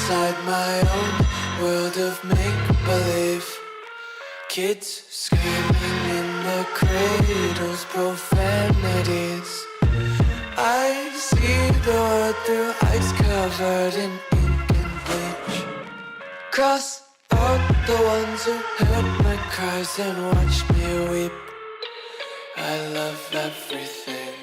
inside my own world of make-believe. Kids screaming in the cradles, profanities. I see the world through ice covered in ink and bleach. Cross out the ones who heard my cries and watched me weep. I love everything.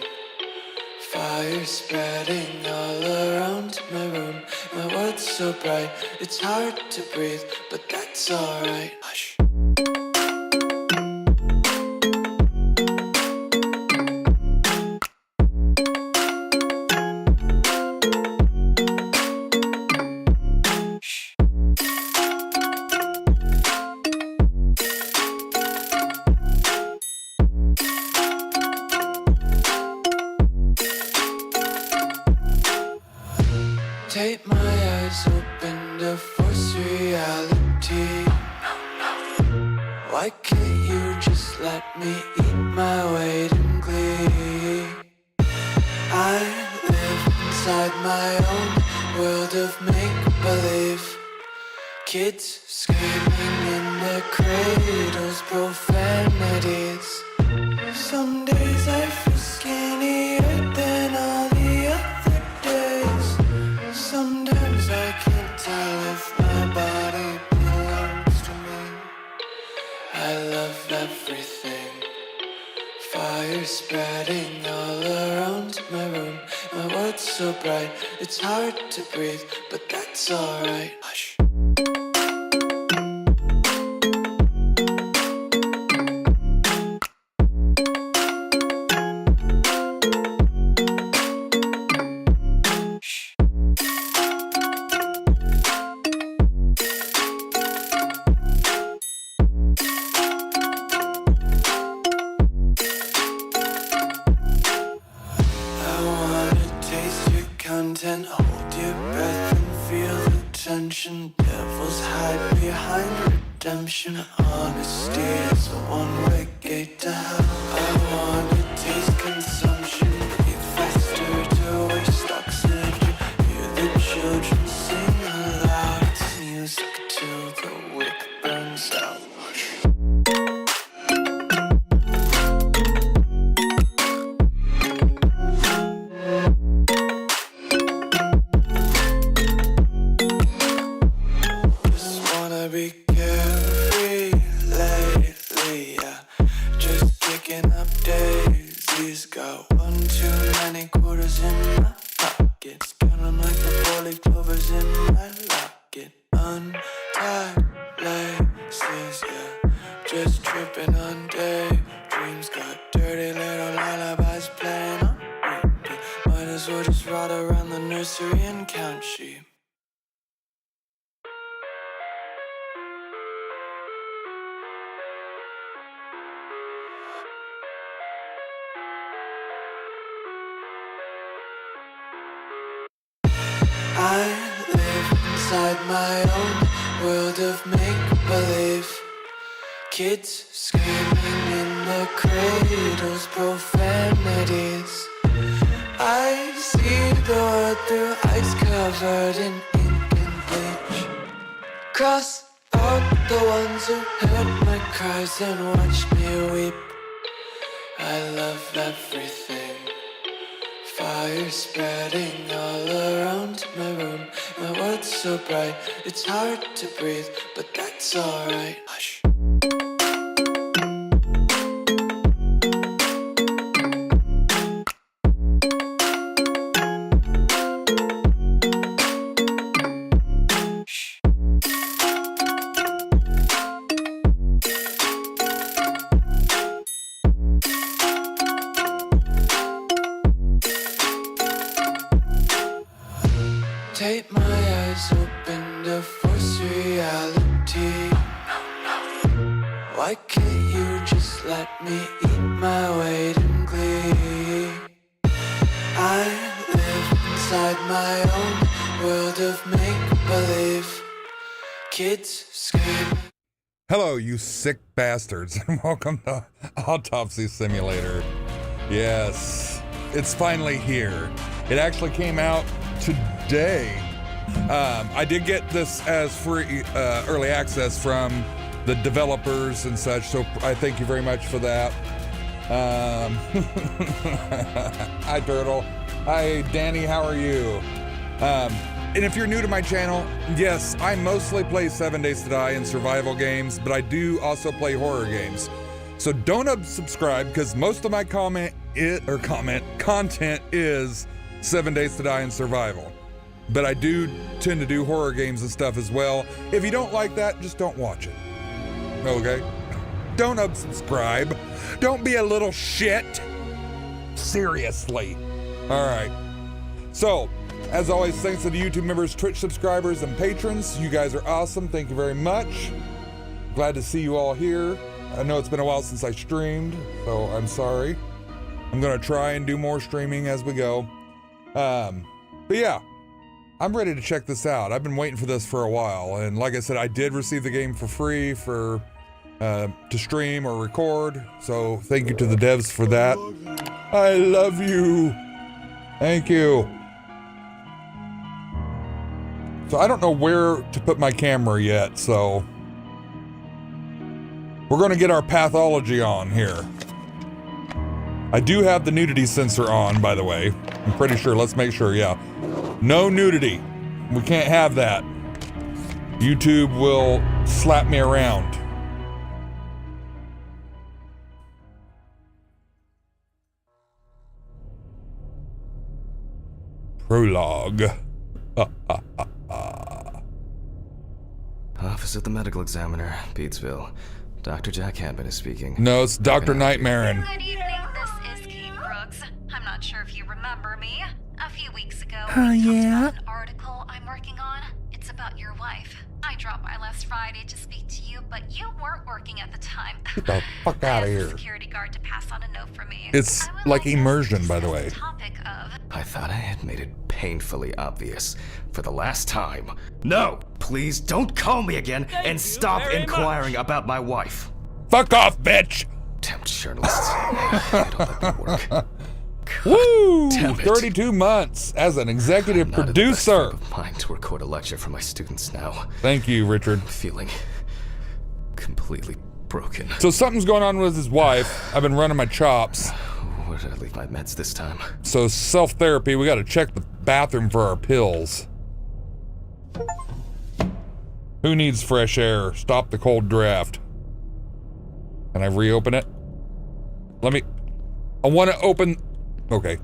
Fire spreading all around my room. My world's so bright, it's hard to breathe, but that's alright. Hush. Take my eyes open to force reality. Why can't you just let me eat my weight in glee? I live inside my own world of make-believe. Kids screaming in their cradles, profanities. Some days I feel skinnier than all the other days. Sometimes I can't tell if my body belongs to me. I love everything. Fire spreading all around my room. My world's so bright, it's hard to breathe, but that's alright. Hush. Content, hold your breath and feel the tension. Devils hide behind redemption. Honesty is a one-way gate to hell. I wanna taste consumption. Breathe faster to waste oxygen. Hear the children sing aloud. It's music till the wick burns out. Be carefree lately, yeah. Just kicking up daisies. Got one too many quarters in my pockets. Counting like the four-leaf clovers in my locket. Untied laces, yeah. Just tripping on daydreams. Got dirty little lullabies playing on repeat. Might as well just ride around the nursery and count sheep. I live inside my own world of make-believe. Kids screaming in their cradles, profanities. I see the world through ice covered in ink and bleach. Cross out the ones who heard my cries and watched me weep. I love everything. Fire spreading all around my room. My world's so bright, it's hard to breathe, but that's alright. Hush. Take my eyes open to force reality. Why can't you just let me eat my weight in glee? I live inside my own world of make-believe. Kids scream. Hello, you sick bastards, and welcome to Autopsy Simulator. Yes, it's finally here. It actually came out today. I did get this as free early access from the developers and such, so I thank you very much for that. Hi, Turtle. Hi, Danny. How are you? And if you're new to my channel, yes, I mostly play 7 Days to Die and survival games, but I do also play horror games. So don't unsubscribe, because most of my content is 7 Days to Die and survival. But I do tend to do horror games and stuff as well. If you don't like that, just don't watch it. Okay? Don't unsubscribe. Don't be a little shit. Seriously. All right. So, as always, thanks to the YouTube members, Twitch subscribers, and patrons. You guys are awesome. Thank you very much. Glad to see you all here. I know it's been a while since I streamed, so I'm sorry. I'm going to try and do more streaming as we go. But yeah, I'm ready to check this out. I've been waiting for this for a while. And like I said, I did receive the game for free to stream or record. So thank you to the devs for that. I love you. Thank you. So I don't know where to put my camera yet, so we're going to get our pathology on here. I do have the nudity sensor on, by the way. I'm pretty sure. Let's make sure, yeah. No nudity. We can't have that. YouTube will slap me around. Prologue. Office of the Medical Examiner, Beatsville. Dr. Jack Hadman is speaking. No, it's Dr. Nightmaaron. Good evening, this is Kate Brooks. I'm not sure if you remember me. A few weeks ago, we talked about an article I'm working on. It's about your wife. I dropped by last Friday to speak to you, but you weren't working at the time. Get the fuck out of I here. asked the security guard to pass on a note for me. It's I would like to immersion, by the discuss way. the topic of I thought I had made it painfully obvious for the last time. No! Please don't call me again and stop inquiring about my wife. Fuck off, bitch! Damn journalists. I don't let them work. Woo! damn it. 32 months as an executive Not in the best producer. frame of mind to record a lecture for my students now. Thank you, Richard. Feeling completely broken. So something's going on with his wife. I've been running my chops. Where did I leave my meds this time? So self-therapy, we gotta check the bathroom for our pills. Who needs fresh air? Stop the cold draft. Can I reopen it? I want to open... Okay.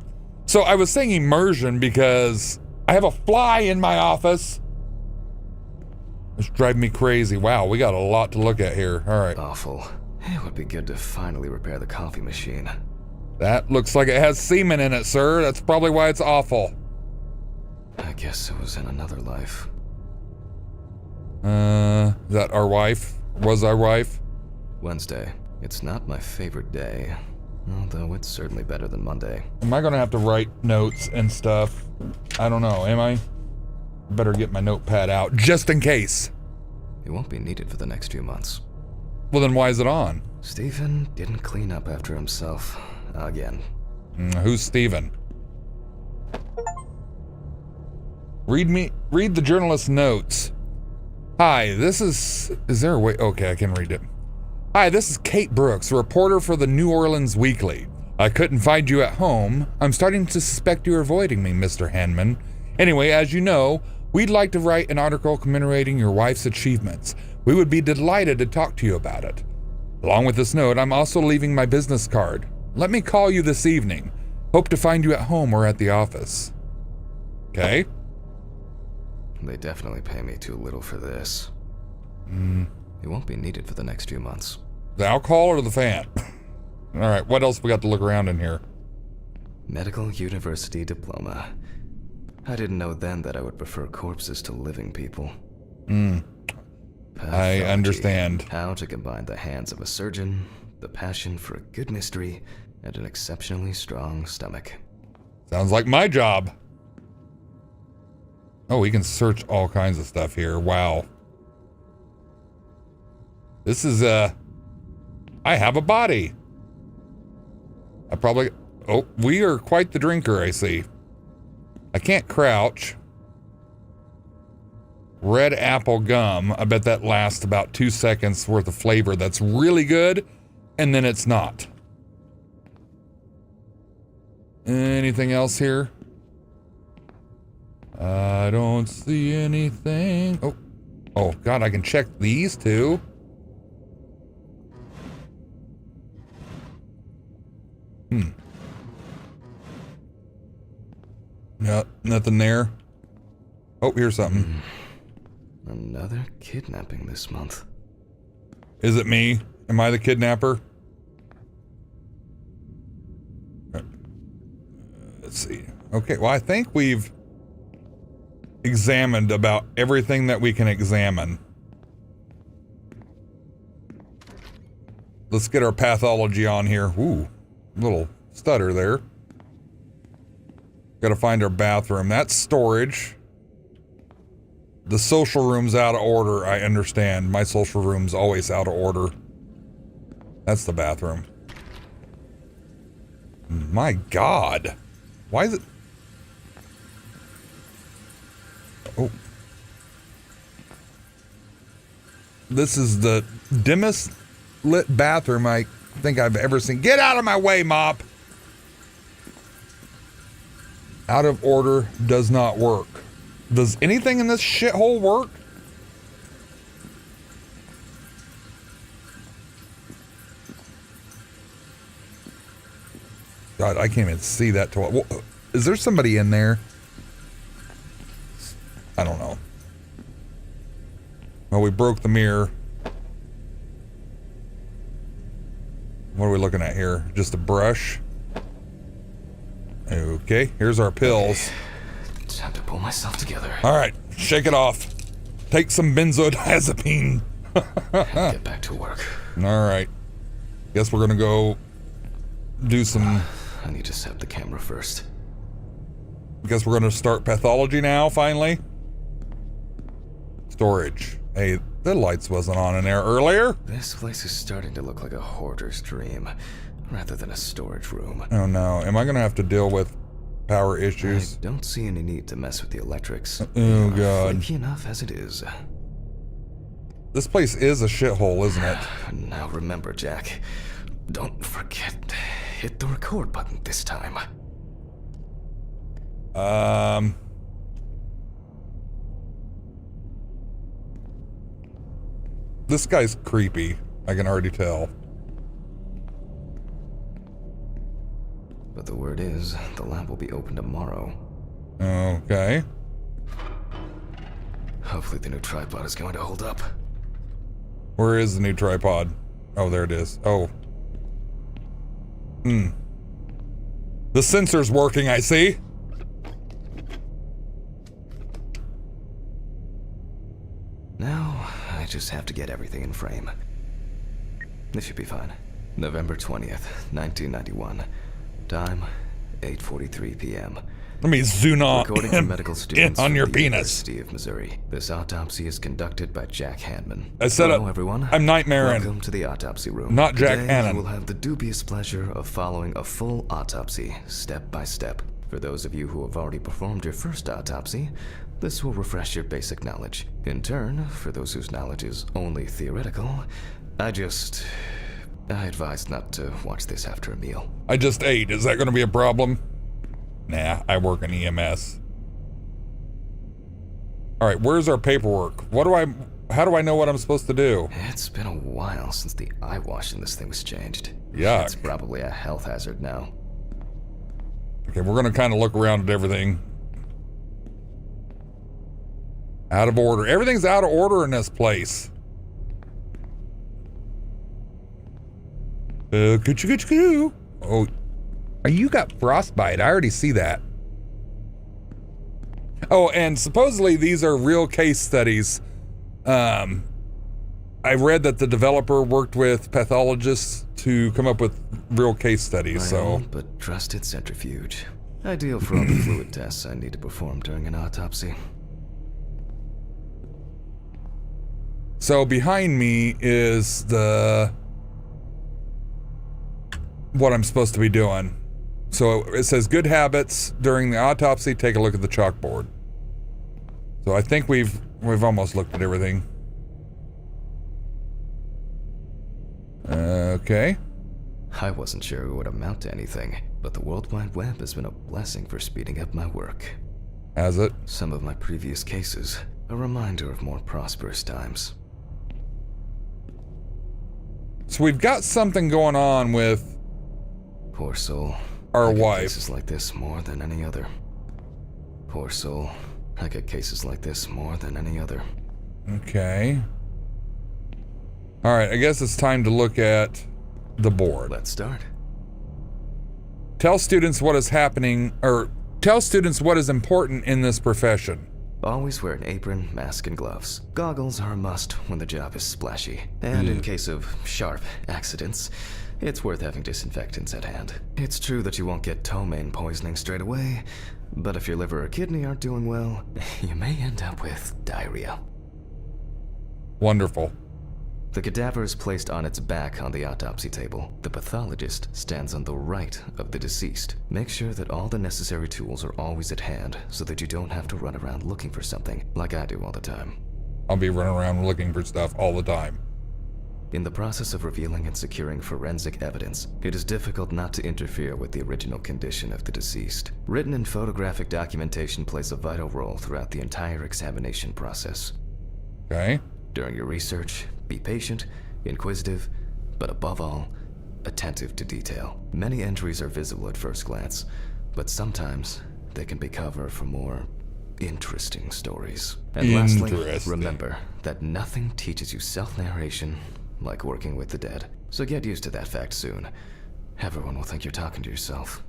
So I was saying immersion because I have a fly in my office. It's driving me crazy. Wow, we got a lot to look at here. All right. Awful. It would be good to finally repair the coffee machine. That looks like it has semen in it, sir. That's probably why it's awful. I guess it was in another life. Is that our wife? Was our wife? Wednesday. It's not my favorite day, although it's certainly better than Monday. Am I gonna have to write notes and stuff? I don't know, am I? Better get my notepad out, just in case. It won't be needed for the next few months. Well, then why is it on? Stephen didn't clean up after himself. Again. Who's Steven? Read the journalist's notes. Hi, this is there a way? Okay, I can read it. Hi, this is Kate Brooks, a reporter for the New Orleans Weekly. I couldn't find you at home. I'm starting to suspect you're avoiding me, Mr. Hanman. Anyway, as you know, we'd like to write an article commemorating your wife's achievements. We would be delighted to talk to you about it. Along with this note, I'm also leaving my business card. Let me call you this evening. Hope to find you at home or at the office. Okay? They definitely pay me too little for this. It won't be needed for the next few months. The alcohol or the fan? All right, what else we got to look around in here? Medical University diploma. I didn't know then that I would prefer corpses to living people. I Pathology. understand. How to combine the hands of a surgeon, the passion for a good mystery, and an exceptionally strong stomach. Sounds like my job. Oh, we can search all kinds of stuff here. Wow. This is, I have a body. Oh, we are quite the drinker, I see. I can't crouch. Red apple gum. I bet that lasts about 2 seconds worth of flavor. That's really good. And then it's not. Anything else here? I don't see anything. Oh. Oh, God, I can check these two. No, nothing there. Oh, here's something. Another kidnapping this month. Is it me? Am I the kidnapper? Let's see. Okay, well, I think we've examined about everything that we can examine. Let's get our pathology on here. Ooh, little stutter there. Gotta find our bathroom. That's storage. The social room's out of order, I understand. My social room's always out of order. That's the bathroom. My God. Why is it... Oh. This is the dimmest lit bathroom I think I've ever seen. Get out of my way, mop! Out of order does not work. Does anything in this shithole work? God, I can't even see that. Is there somebody in there? I don't know. Well, we broke the mirror. What are we looking at here? Just a brush? Okay, here's our pills. Time to pull myself together. All right, shake it off. Take some benzodiazepine. Get back to work. All right. Guess we're gonna go do some... I need to set up the camera first. Guess we're gonna start pathology now, finally. Storage. Hey, the lights wasn't on in there earlier. This place is starting to look like a hoarder's dream, rather than a storage room. Oh no, am I gonna have to deal with power issues? I don't see any need to mess with the electrics. Oh God. Flaky enough as it is. This place is a shithole, isn't it? Now remember, Jack, don't forget, hit the record button this time. This guy's creepy. I can already tell. But the word is, the lab will be open tomorrow. Okay. Hopefully the new tripod is going to hold up. Where is the new tripod? Oh, there it is. Oh. The sensor's working, I see. Now, I just have to get everything in frame. This should be fine. November 20th, 1991. Time, 8:43 p.m. Let me zoom on According to medical students on from your the penis. University of Missouri, this autopsy is conducted by Jack Hanman. I said Hello, everyone. I'm Nightmaaron. Welcome to the autopsy room. Not Jack Today, Hannan. you will have the dubious pleasure of following a full autopsy, step by step. For those of you who have already performed your first autopsy, this will refresh your basic knowledge. In turn, for those whose knowledge is only theoretical, I advise not to watch this after a meal. I just ate. Is that going to be a problem? Nah, I work in EMS. All right, where's our paperwork? How do I know what I'm supposed to do? It's been a while since the eye wash in this thing was changed. Yuck. It's probably a health hazard now. Okay, we're going to kind of look around at everything. Out of order. Everything's out of order in this place. Oh, you got frostbite. I already see that. Oh, and supposedly these are real case studies. I read that the developer worked with pathologists to come up with real case studies, My so... own but trusted centrifuge. Ideal for all the fluid tests I need to perform during an autopsy. So behind me is what I'm supposed to be doing. So it says good habits during the autopsy. Take a look at the chalkboard. So I think we've We've almost looked at everything. Okay. I wasn't sure it would amount to anything, but the World Wide Web has been a blessing for speeding up my work. Has it? Some of my previous cases, a reminder of more prosperous times. So we've got something going on with Poor soul. our I get wife. cases like this more than any other. Poor soul. I get cases like this more than any other. Okay. Alright, I guess it's time to look at the board. Let's start. Tell students what is happening, or tell students what is important in this profession. Always wear an apron, mask, and gloves. Goggles are a must when the job is splashy. And in case of sharp accidents, it's worth having disinfectants at hand. It's true that you won't get ptomaine poisoning straight away, but if your liver or kidney aren't doing well, you may end up with diarrhea. Wonderful. The cadaver is placed on its back on the autopsy table. The pathologist stands on the right of the deceased. Make sure that all the necessary tools are always at hand so that you don't have to run around looking for something, like I do all the time. I'll be running around looking for stuff all the time. In the process of revealing and securing forensic evidence, it is difficult not to interfere with the original condition of the deceased. Written and photographic documentation plays a vital role throughout the entire examination process. Okay. During your research, be patient, inquisitive, but above all, attentive to detail. Many entries are visible at first glance, but sometimes they can be cover for more interesting stories. And lastly, remember that nothing teaches you self-narration like working with the dead. So get used to that fact soon. Everyone will think you're talking to yourself.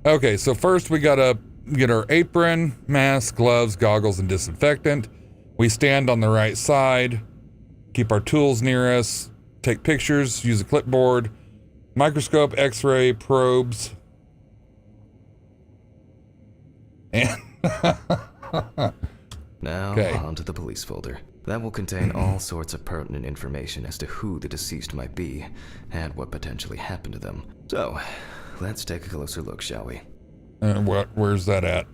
Okay, so first we gotta get our apron, mask, gloves, goggles, and disinfectant. We stand on the right side, keep our tools near us, take pictures, use a clipboard, microscope, x-ray, probes, and Now, okay. on to the police folder. That will contain all sorts of pertinent information as to who the deceased might be and what potentially happened to them. So, let's take a closer look, shall we? Where's that at?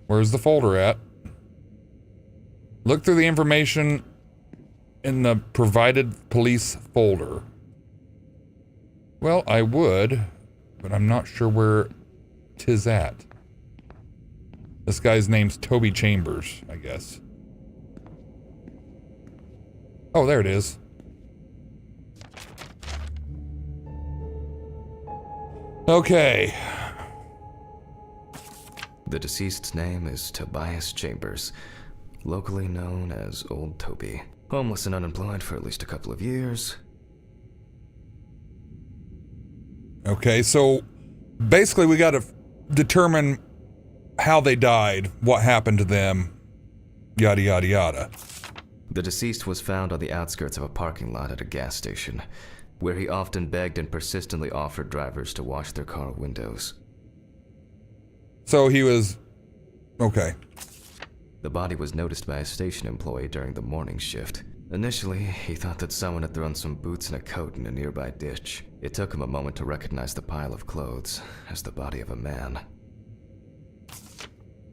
Where's the folder at? Look through the information in the provided police folder. Well, I would, but I'm not sure where 'tis at. This guy's name's Toby Chambers, I guess. Oh, there it is. Okay. The deceased's name is Tobias Chambers, locally known as Old Toby. Homeless and unemployed for at least a couple of years. Okay, so basically we got to determine how they died, what happened to them, yada yada yada. The deceased was found on the outskirts of a parking lot at a gas station, where he often begged and persistently offered drivers to wash their car windows. So he was... okay. The body was noticed by a station employee during the morning shift. Initially, he thought that someone had thrown some boots and a coat in a nearby ditch. It took him a moment to recognize the pile of clothes as the body of a man.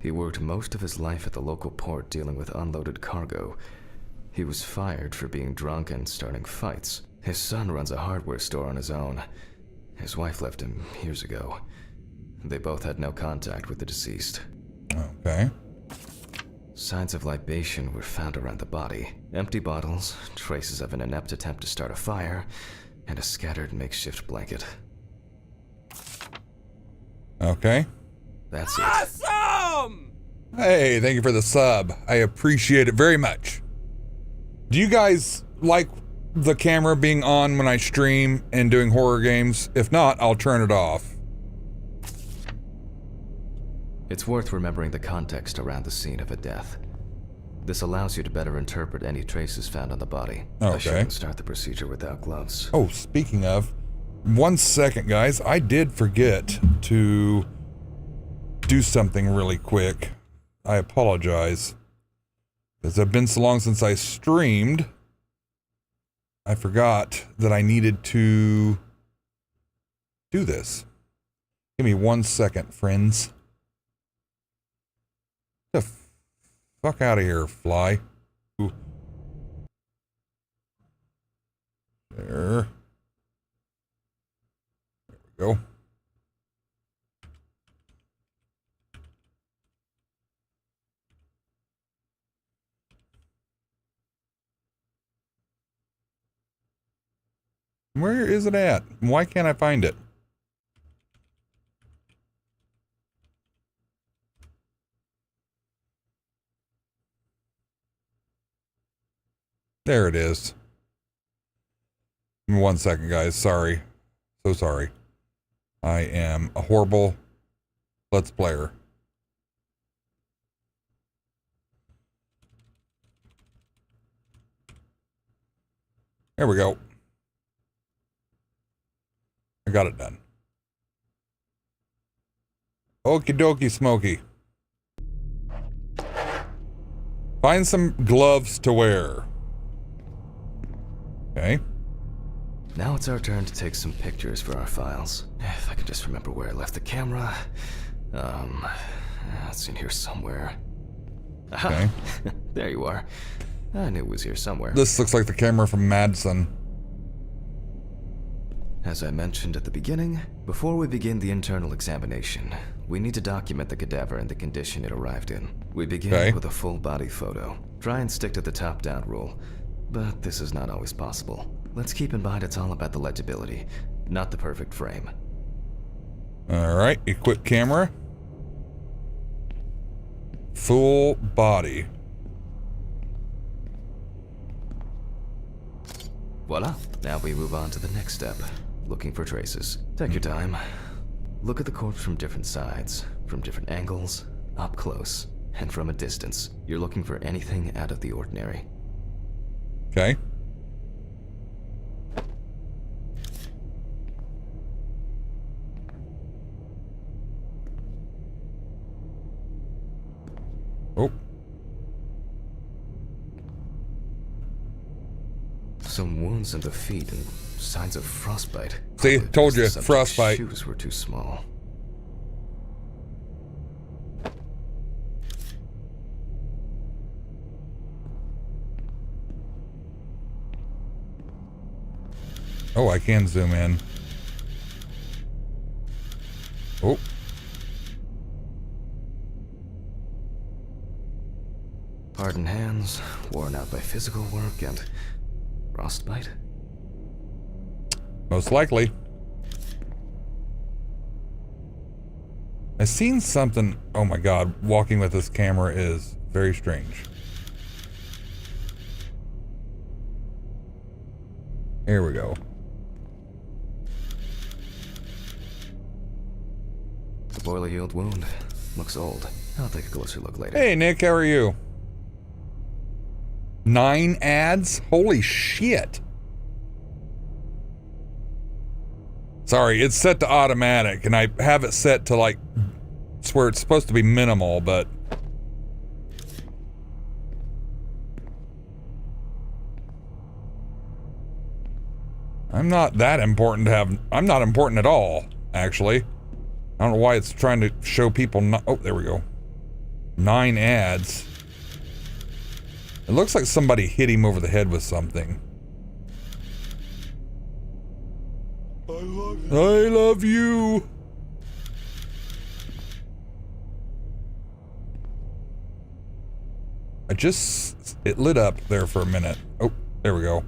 He worked most of his life at the local port dealing with unloaded cargo. He was fired for being drunk and starting fights. His son runs a hardware store on his own. His wife left him years ago. They both had no contact with the deceased. Okay. Signs of libation were found around the body. Empty bottles, traces of an inept attempt to start a fire, and a scattered makeshift blanket. Okay. That's it. Awesome! Hey, thank you for the sub. I appreciate it very much. Do you guys like the camera being on when I stream and doing horror games? If not, I'll turn it off. It's worth remembering the context around the scene of a death. This allows you to better interpret any traces found on the body. I Okay. shouldn't start the procedure without gloves. Oh, speaking of, 1 second, guys. I did forget to do something really quick. I apologize. Because it's been so long since I streamed, I forgot that I needed to do this. Give me 1 second, friends. The fuck out of here, fly. Ooh. There. There we go. Where is it at? Why can't I find it? There it is. 1 second, guys. Sorry. So sorry. I am a horrible Let's Player. There we go. I got it done. Okie dokie smoky. Find some gloves to wear. Okay. Now it's our turn to take some pictures for our files. If I can just remember where I left the camera. It's in here somewhere. Aha! Okay. There you are. I knew it was here somewhere. This looks like the camera from Madsen. As I mentioned at the beginning, before we begin the internal examination, we need to document the cadaver and the condition it arrived in. We begin with a full body photo. Try and stick to the top-down rule, but this is not always possible. Let's keep in mind it's all about the legibility, not the perfect frame. Alright, equip camera. Full body. Voila. Now we move on to the next step. Looking for traces. Take your time. Look at the corpse from different sides, from different angles, up close, and from a distance. You're looking for anything out of the ordinary. Okay. Oh. Some wounds in the feet and signs of frostbite. See, Probably told because you, the subject's frostbite. Shoes were too small. Oh, I can zoom in. Oh. Hardened hands, worn out by physical work, and frostbite? Most likely. I've seen something. Oh my god, walking with this camera is very strange. Here we go. The boiler healed wound. Looks old. I'll take a closer look later. Hey Nick, how are you? 9 ads? Holy shit. Sorry, it's set to automatic, and I have it set to like, it's where it's supposed to be minimal, but I'm not that important to have. I'm not important at all, actually. I don't know why it's trying to show people. Oh, there we go. 9 ads. It looks like somebody hit him over the head with something. I love you. It lit up there for a minute. Oh, there we go.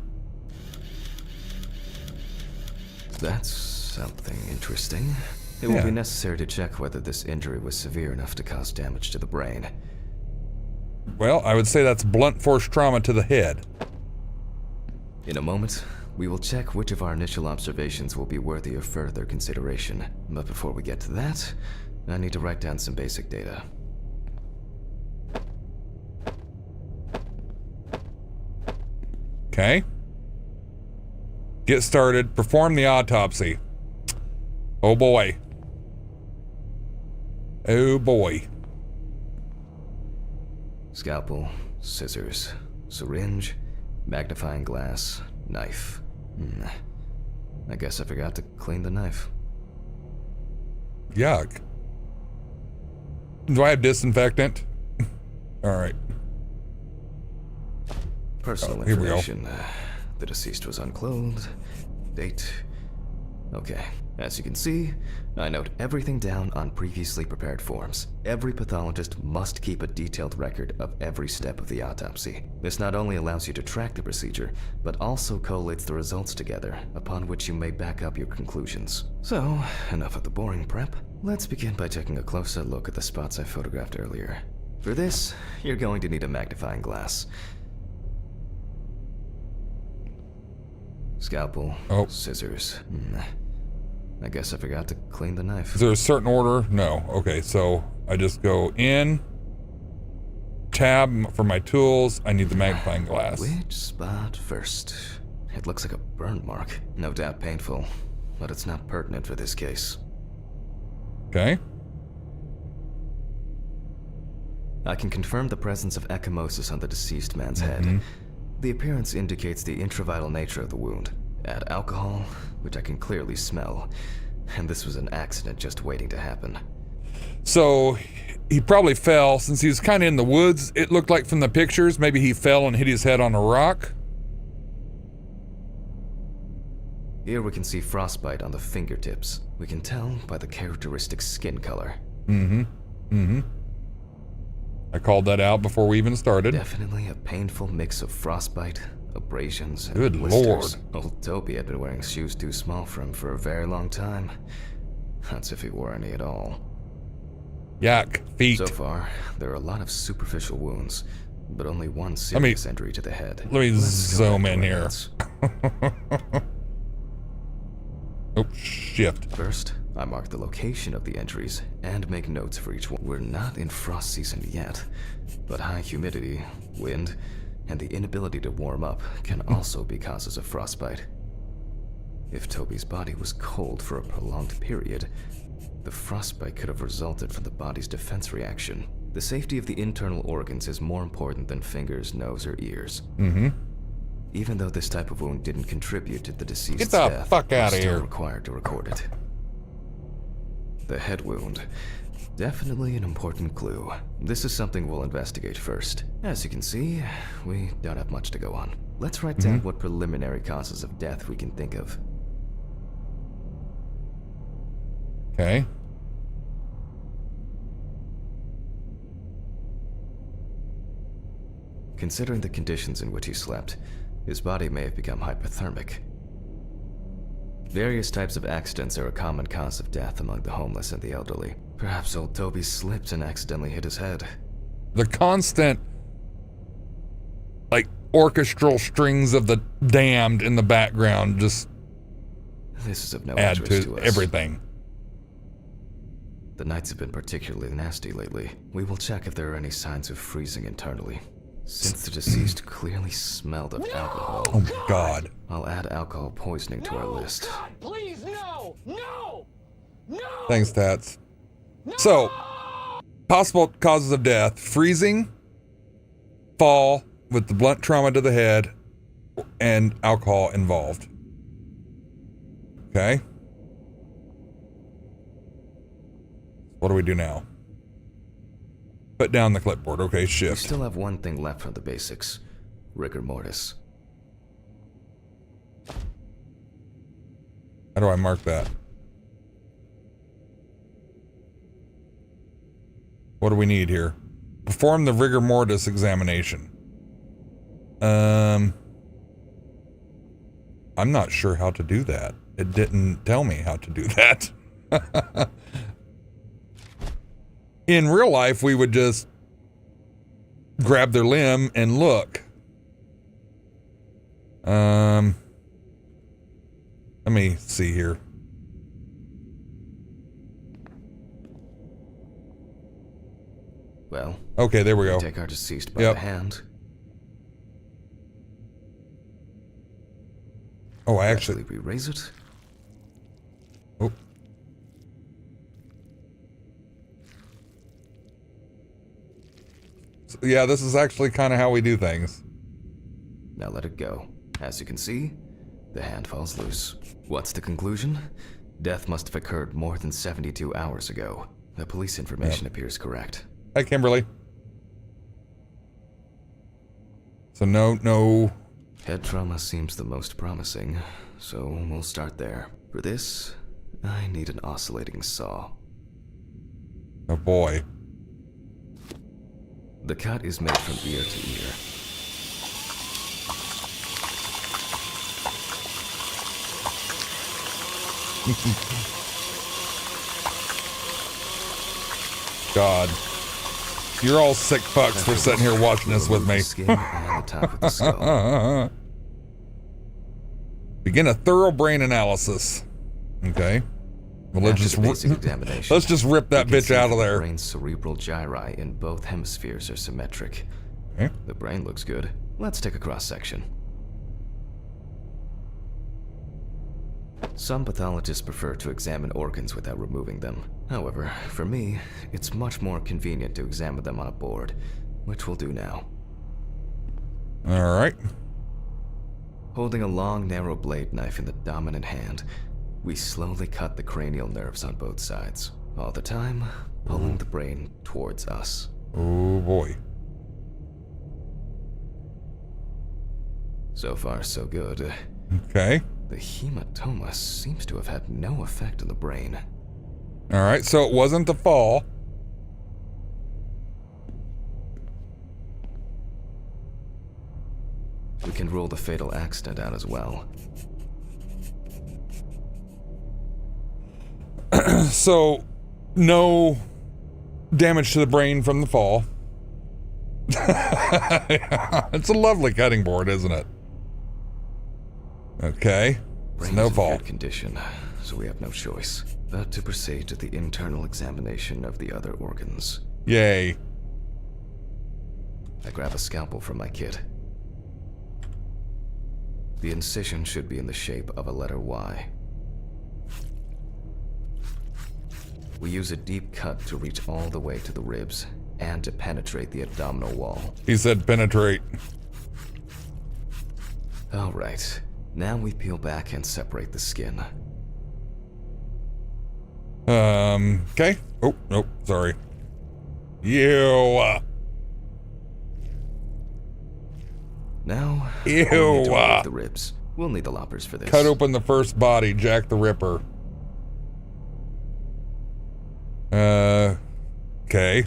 That's something interesting. It will be necessary to check whether this injury was severe enough to cause damage to the brain. Well, I would say that's blunt force trauma to the head. In a moment, we will check which of our initial observations will be worthy of further consideration. But before we get to that, I need to write down some basic data. Okay. Get started. Perform the autopsy. Oh boy. Oh boy. Scalpel, scissors, syringe, magnifying glass, knife. I guess I forgot to clean the knife. Yuck. Do I have disinfectant? All right. Personal here we go. information. The deceased was unclothed. Date. Okay. As you can see, I note everything down on previously prepared forms. Every pathologist must keep a detailed record of every step of the autopsy. This not only allows you to track the procedure, but also collates the results together, upon which you may back up your conclusions. So, enough of the boring prep. Let's begin by taking a closer look at the spots I photographed earlier. For this, you're going to need a magnifying glass. Scalpel, scissors. I guess I forgot to clean the knife. Is there a certain order? No. Okay, so I just go in, tab for my tools. I need the magnifying glass. Which spot first? It looks like a burn mark. No doubt painful, but it's not pertinent for this case. Okay. I can confirm the presence of ecchymosis on the deceased man's head. The appearance indicates the intravital nature of the wound. Add alcohol, which I can clearly smell, and this was an accident just waiting to happen. So he probably fell since he was kind of in the woods. It looked like from the pictures, maybe he fell and hit his head on a rock. Here we can see frostbite on the fingertips. We can tell by the characteristic skin color. I called that out before we even started. Definitely a painful mix of frostbite, abrasions, and Good blisters. Lord. Old Toby had been wearing shoes too small for him for a very long time. That's if he wore any at all. Yuck. Feet. So far, there are a lot of superficial wounds, but only one serious injury to the head. Let me Let's go zoom back to in our here. notes. Oh, shift. First, I mark the location of the injuries and make notes for each one. We're not in frost season yet, but high humidity, wind, and the inability to warm up can also be causes of frostbite. If Toby's body was cold for a prolonged period, the frostbite could have resulted from the body's defense reaction. The safety of the internal organs is more important than fingers, nose, or ears. Even though this type of wound didn't contribute to the deceased's Get the death, fuck we're outta still here. required to record it. The head wound. Definitely an important clue. This is something we'll investigate first. As you can see, we don't have much to go on. Let's write down what preliminary causes of death we can think of. Okay. Considering the conditions in which he slept, his body may have become hypothermic. Various types of accidents are a common cause of death among the homeless and the elderly. Perhaps old Toby slipped and accidentally hit his head. The constant, like, orchestral strings of the damned in the background just This is of no add interest to to us. everything. The nights have been particularly nasty lately. We will check if there are any signs of freezing internally. Since the deceased clearly smelled of alcohol, Oh my God. I'll add alcohol poisoning to our list. God, please, no! No! No! Thanks, Tats. So, possible causes of death: freezing, fall with the blunt trauma to the head, and alcohol involved. Okay. What do we do now? Put down the clipboard. Okay, We shift. still have one thing left from the basics. Rigor mortis. How do I mark that? What do we need here? Perform the rigor mortis examination. I'm not sure how to do that. It didn't tell me how to do that. In real life, we would just grab their limb and look. Let me see here. Well, Okay, there we go. take our deceased by Yep. the hand. Oh, I actually. We raise it. Oh. So, yeah, this is actually kind of how we do things. Now let it go. As you can see, the hand falls loose. What's the conclusion? Death must have occurred more than 72 hours ago. The police information appears correct. Hi, Kimberly. So no. Head trauma seems the most promising, so we'll start there. For this, I need an oscillating saw. Oh boy. The cut is made from ear to ear. God. You're all sick fucks for sitting here watching this with me. Skin and the top of the skull. Begin a thorough brain analysis. Okay. Well, let's After the basic examination, let's just rip that you can bitch see out of that the there. brain's cerebral gyri in both hemispheres are symmetric. Okay. The brain looks good. Let's take a cross-section. Some pathologists prefer to examine organs without removing them. However, for me, it's much more convenient to examine them on a board, which we'll do now. All right. Holding a long, narrow blade knife in the dominant hand, we slowly cut the cranial nerves on both sides, all the time pulling the brain towards us. Oh boy. So far, so good. Okay. The hematoma seems to have had no effect on the brain. All right. So it wasn't the fall. We can rule the fatal accident out as well. So no damage to the brain from the fall. It's a lovely cutting board, isn't it? Okay. It's Brain's no in fall. good condition, so we have no choice but to proceed to the internal examination of the other organs. Yay. I grab a scalpel from my kit. The incision should be in the shape of a letter Y. We use a deep cut to reach all the way to the ribs and to penetrate the abdominal wall. He said penetrate. All right. Now we peel back and separate the skin. Okay. Oh, nope. Sorry. You. Now, Ew. we need to remove the ribs. We'll need the loppers for this. Cut open the first body, Jack the Ripper. Okay.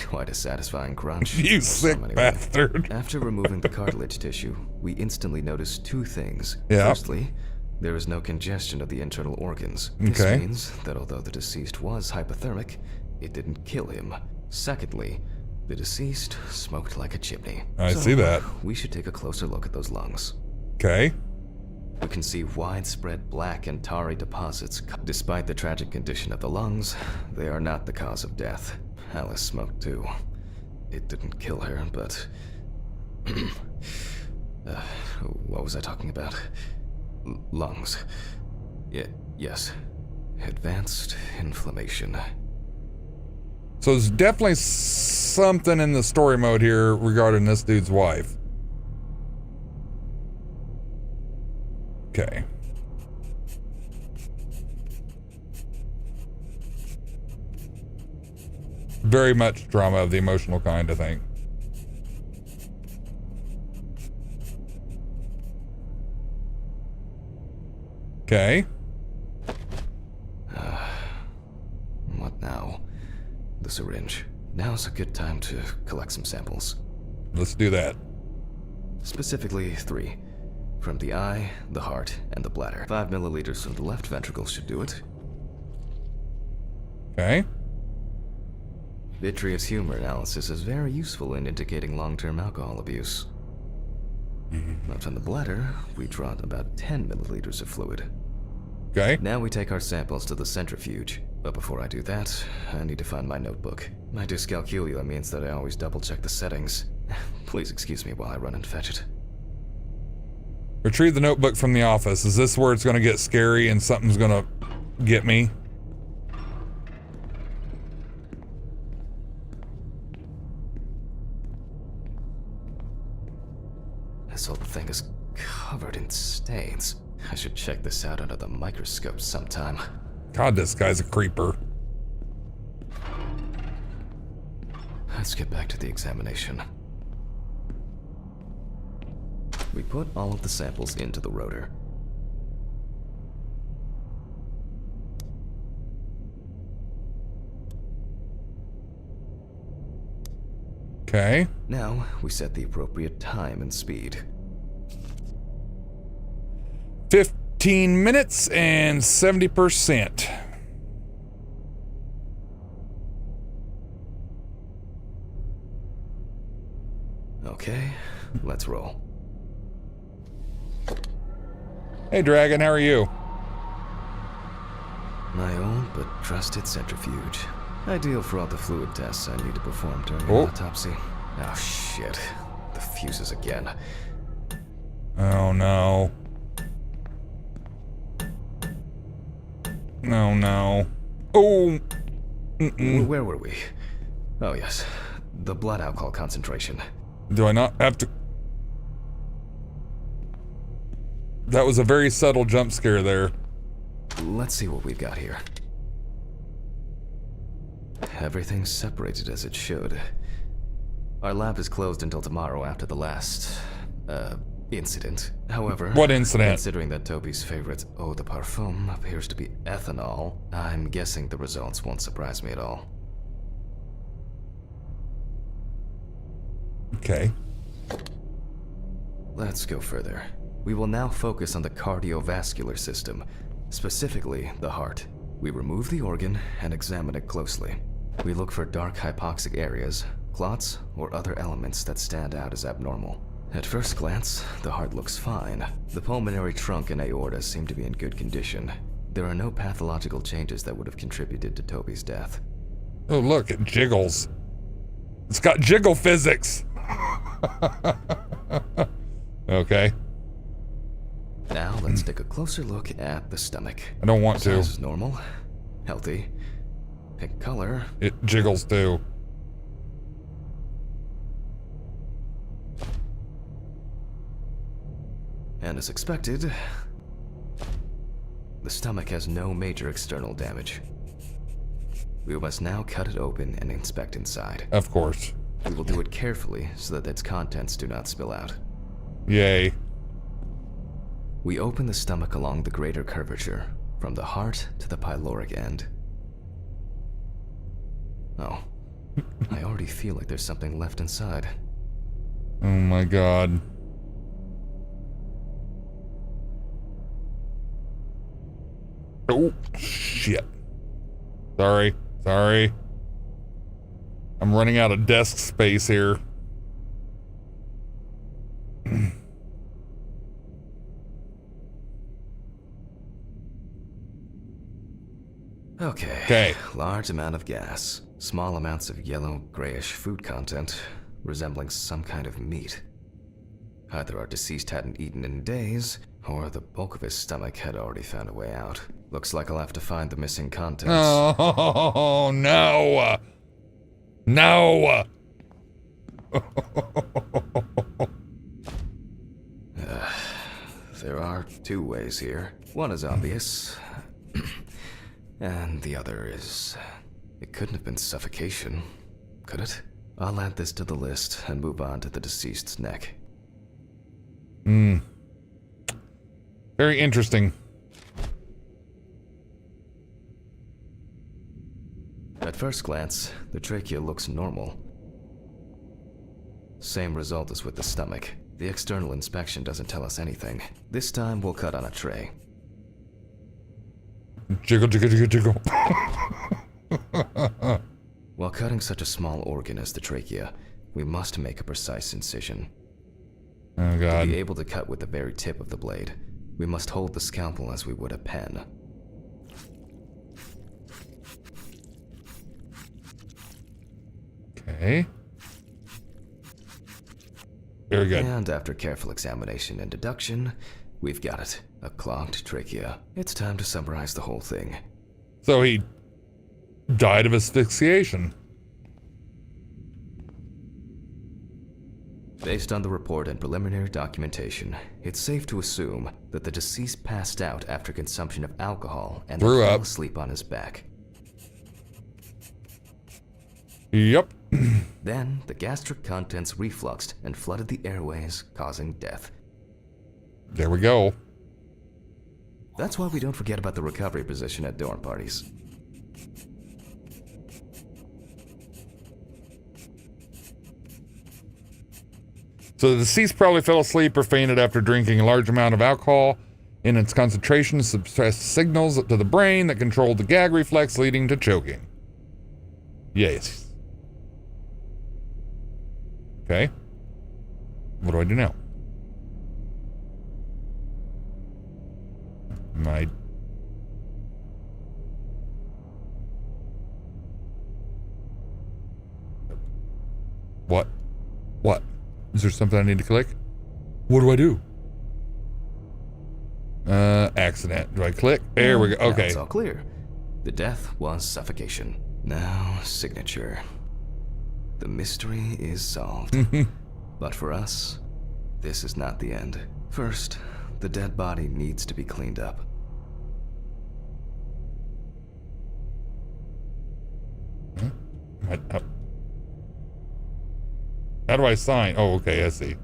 Quite a satisfying crunch. You Some sick anyway. bastard. After removing the cartilage tissue, we instantly notice two things. Yeah. Firstly, there is no congestion of the internal organs. This Okay. means that although the deceased was hypothermic, it didn't kill him. Secondly, the deceased smoked like a chimney. I see that. We should take a closer look at those lungs. Okay. We can see widespread black and tarry deposits. Despite the tragic condition of the lungs, they are not the cause of death. Alice smoked too. It didn't kill her, but... what was I talking about? Lungs. Yes. Advanced inflammation. So there's definitely something in the story mode here regarding this dude's wife. Okay. Very much drama of the emotional kind, I think. Okay. What now? The syringe. Now's a good time to collect some samples. Let's do that. Specifically 3. From the eye, the heart, and the bladder. 5 milliliters from the left ventricle should do it. Okay. Vitreous humor analysis is very useful in indicating long-term alcohol abuse. But from the bladder, we draw about 10 milliliters of fluid. Okay. Now we take our samples to the centrifuge. But before I do that, I need to find my notebook. My dyscalculia means that I always double-check the settings. Please excuse me while I run and fetch it. Retrieve the notebook from the office. Is this where it's going to get scary and something's going to get me? This whole thing is covered in stains. I should check this out under the microscope sometime. God, this guy's a creeper. let's get back to the examination. We put all of the samples into the rotor. Okay. Now, we set the appropriate time and speed. 15 minutes and 70%. Okay, let's roll. Hey, Dragon, how are you? My own but trusted centrifuge. Ideal for all the fluid tests I need to perform during an Oh. autopsy. Oh shit. The fuses again. Oh, no. No, no. Oh! Where were we? Oh yes. The blood alcohol concentration. Do I not have to... That was a very subtle jump scare there. Let's see what we've got here. Everything's separated as it should. Our lab is closed until tomorrow after the last, incident. However, What incident? considering that Toby's favorite eau de parfum appears to be ethanol, I'm guessing the results won't surprise me at all. Okay. Let's go further. We will now focus on the cardiovascular system, specifically the heart. We remove the organ and examine it closely. We look for dark hypoxic areas, clots, or other elements that stand out as abnormal. At first glance, the heart looks fine. The pulmonary trunk and aorta seem to be in good condition. There are no pathological changes that would have contributed to Toby's death. Oh, look, it jiggles. It's got jiggle physics. Okay. Now let's take a closer look at the stomach. I don't want to. Size is normal, healthy, pink color. It jiggles too. And as expected, the stomach has no major external damage. We must now cut it open and inspect inside. Of course. We will do it carefully so that its contents do not spill out. Yay. We open the stomach along the greater curvature, from the heart to the pyloric end. Oh, I already feel like there's something left inside. Oh my god. Oh, shit. Sorry. Sorry. I'm running out of desk space here. Okay. Large amount of gas. Small amounts of yellow, grayish food content, resembling some kind of meat. Either our deceased hadn't eaten in days, or the bulk of his stomach had already found a way out. Looks like I'll have to find the missing contents. Oh, no. No. There are two ways here. One is obvious, and the other is... It couldn't have been suffocation, could it? I'll add this to the list and move on to the deceased's neck. Very interesting. At first glance, the trachea looks normal. Same result as with the stomach. The external inspection doesn't tell us anything. This time we'll cut on a tray. Jiggle, jiggle, jiggle, jiggle. While cutting such a small organ as the trachea, we must make a precise incision. Oh To god. be able to cut with the very tip of the blade, we must hold the scalpel as we would a pen. Okay. Very good. And after careful examination and deduction, we've got it. A clogged trachea. It's time to summarize the whole thing. So he died of asphyxiation. Based on the report and preliminary documentation, it's safe to assume that the deceased passed out after consumption of alcohol and Threw fell up. asleep on his back. Yep. Then, the gastric contents refluxed and flooded the airways, causing death. There we go. That's why we don't forget about the recovery position at dorm parties. So the deceased probably fell asleep or fainted after drinking a large amount of alcohol. In its concentration, suppressed signals to the brain that controlled the gag reflex, leading to choking. Yes. Okay. What do I do now? My... What? What? Is there something I need to click? What do I do? Accident. Do I click? There we go. Now Okay. it's all clear. The death was suffocation. Now, signature. The mystery is solved. But for us, this is not the end. First, the dead body needs to be cleaned up. How do I sign? Oh, okay, I see.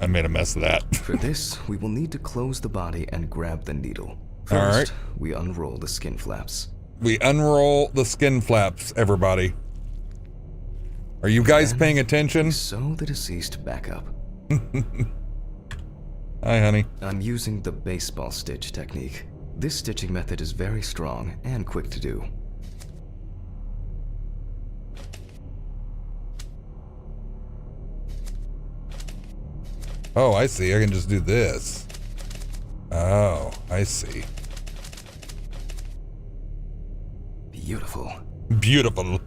I made a mess of that. For this, we will need to close the body and grab the needle. First, All right. we unroll the skin flaps. We unroll the skin flaps, everybody. Are you guys Then paying we attention? sew the deceased back up. Hi, honey. I'm using the baseball stitch technique. This stitching method is very strong and quick to do. Oh, I see. I can just do this. Oh, I see. Beautiful. Beautiful.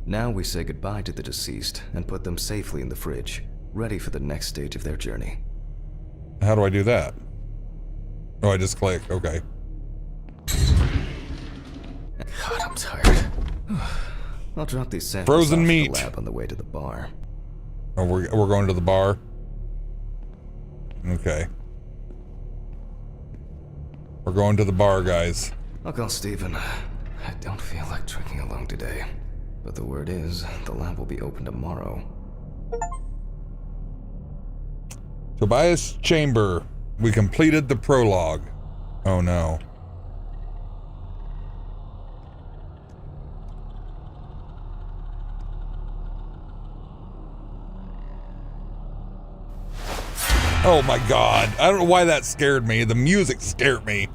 Now we say goodbye to the deceased and put them safely in the fridge, ready for the next stage of their journey. How do I do that? Oh, I just click. Okay. God, I'm tired. I'll drop these samples Frozen off at meat. the lab on the way to the bar. Oh, we're going to the bar? Okay. We're going to the bar, guys. I'll call Steven. I don't feel like drinking alone today. But the word is, the lab will be open tomorrow. Tobias Chamber. We completed the prologue. Oh no. Oh my god. I don't know why that scared me. The music scared me.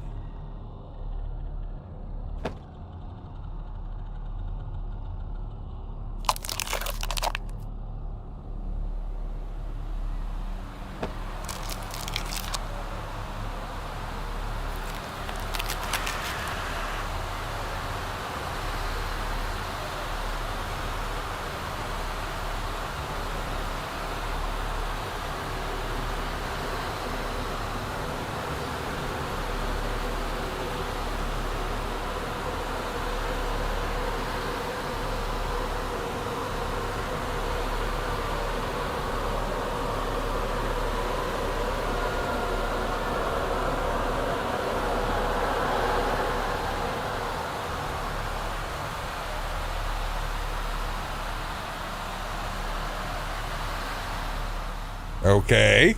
Okay.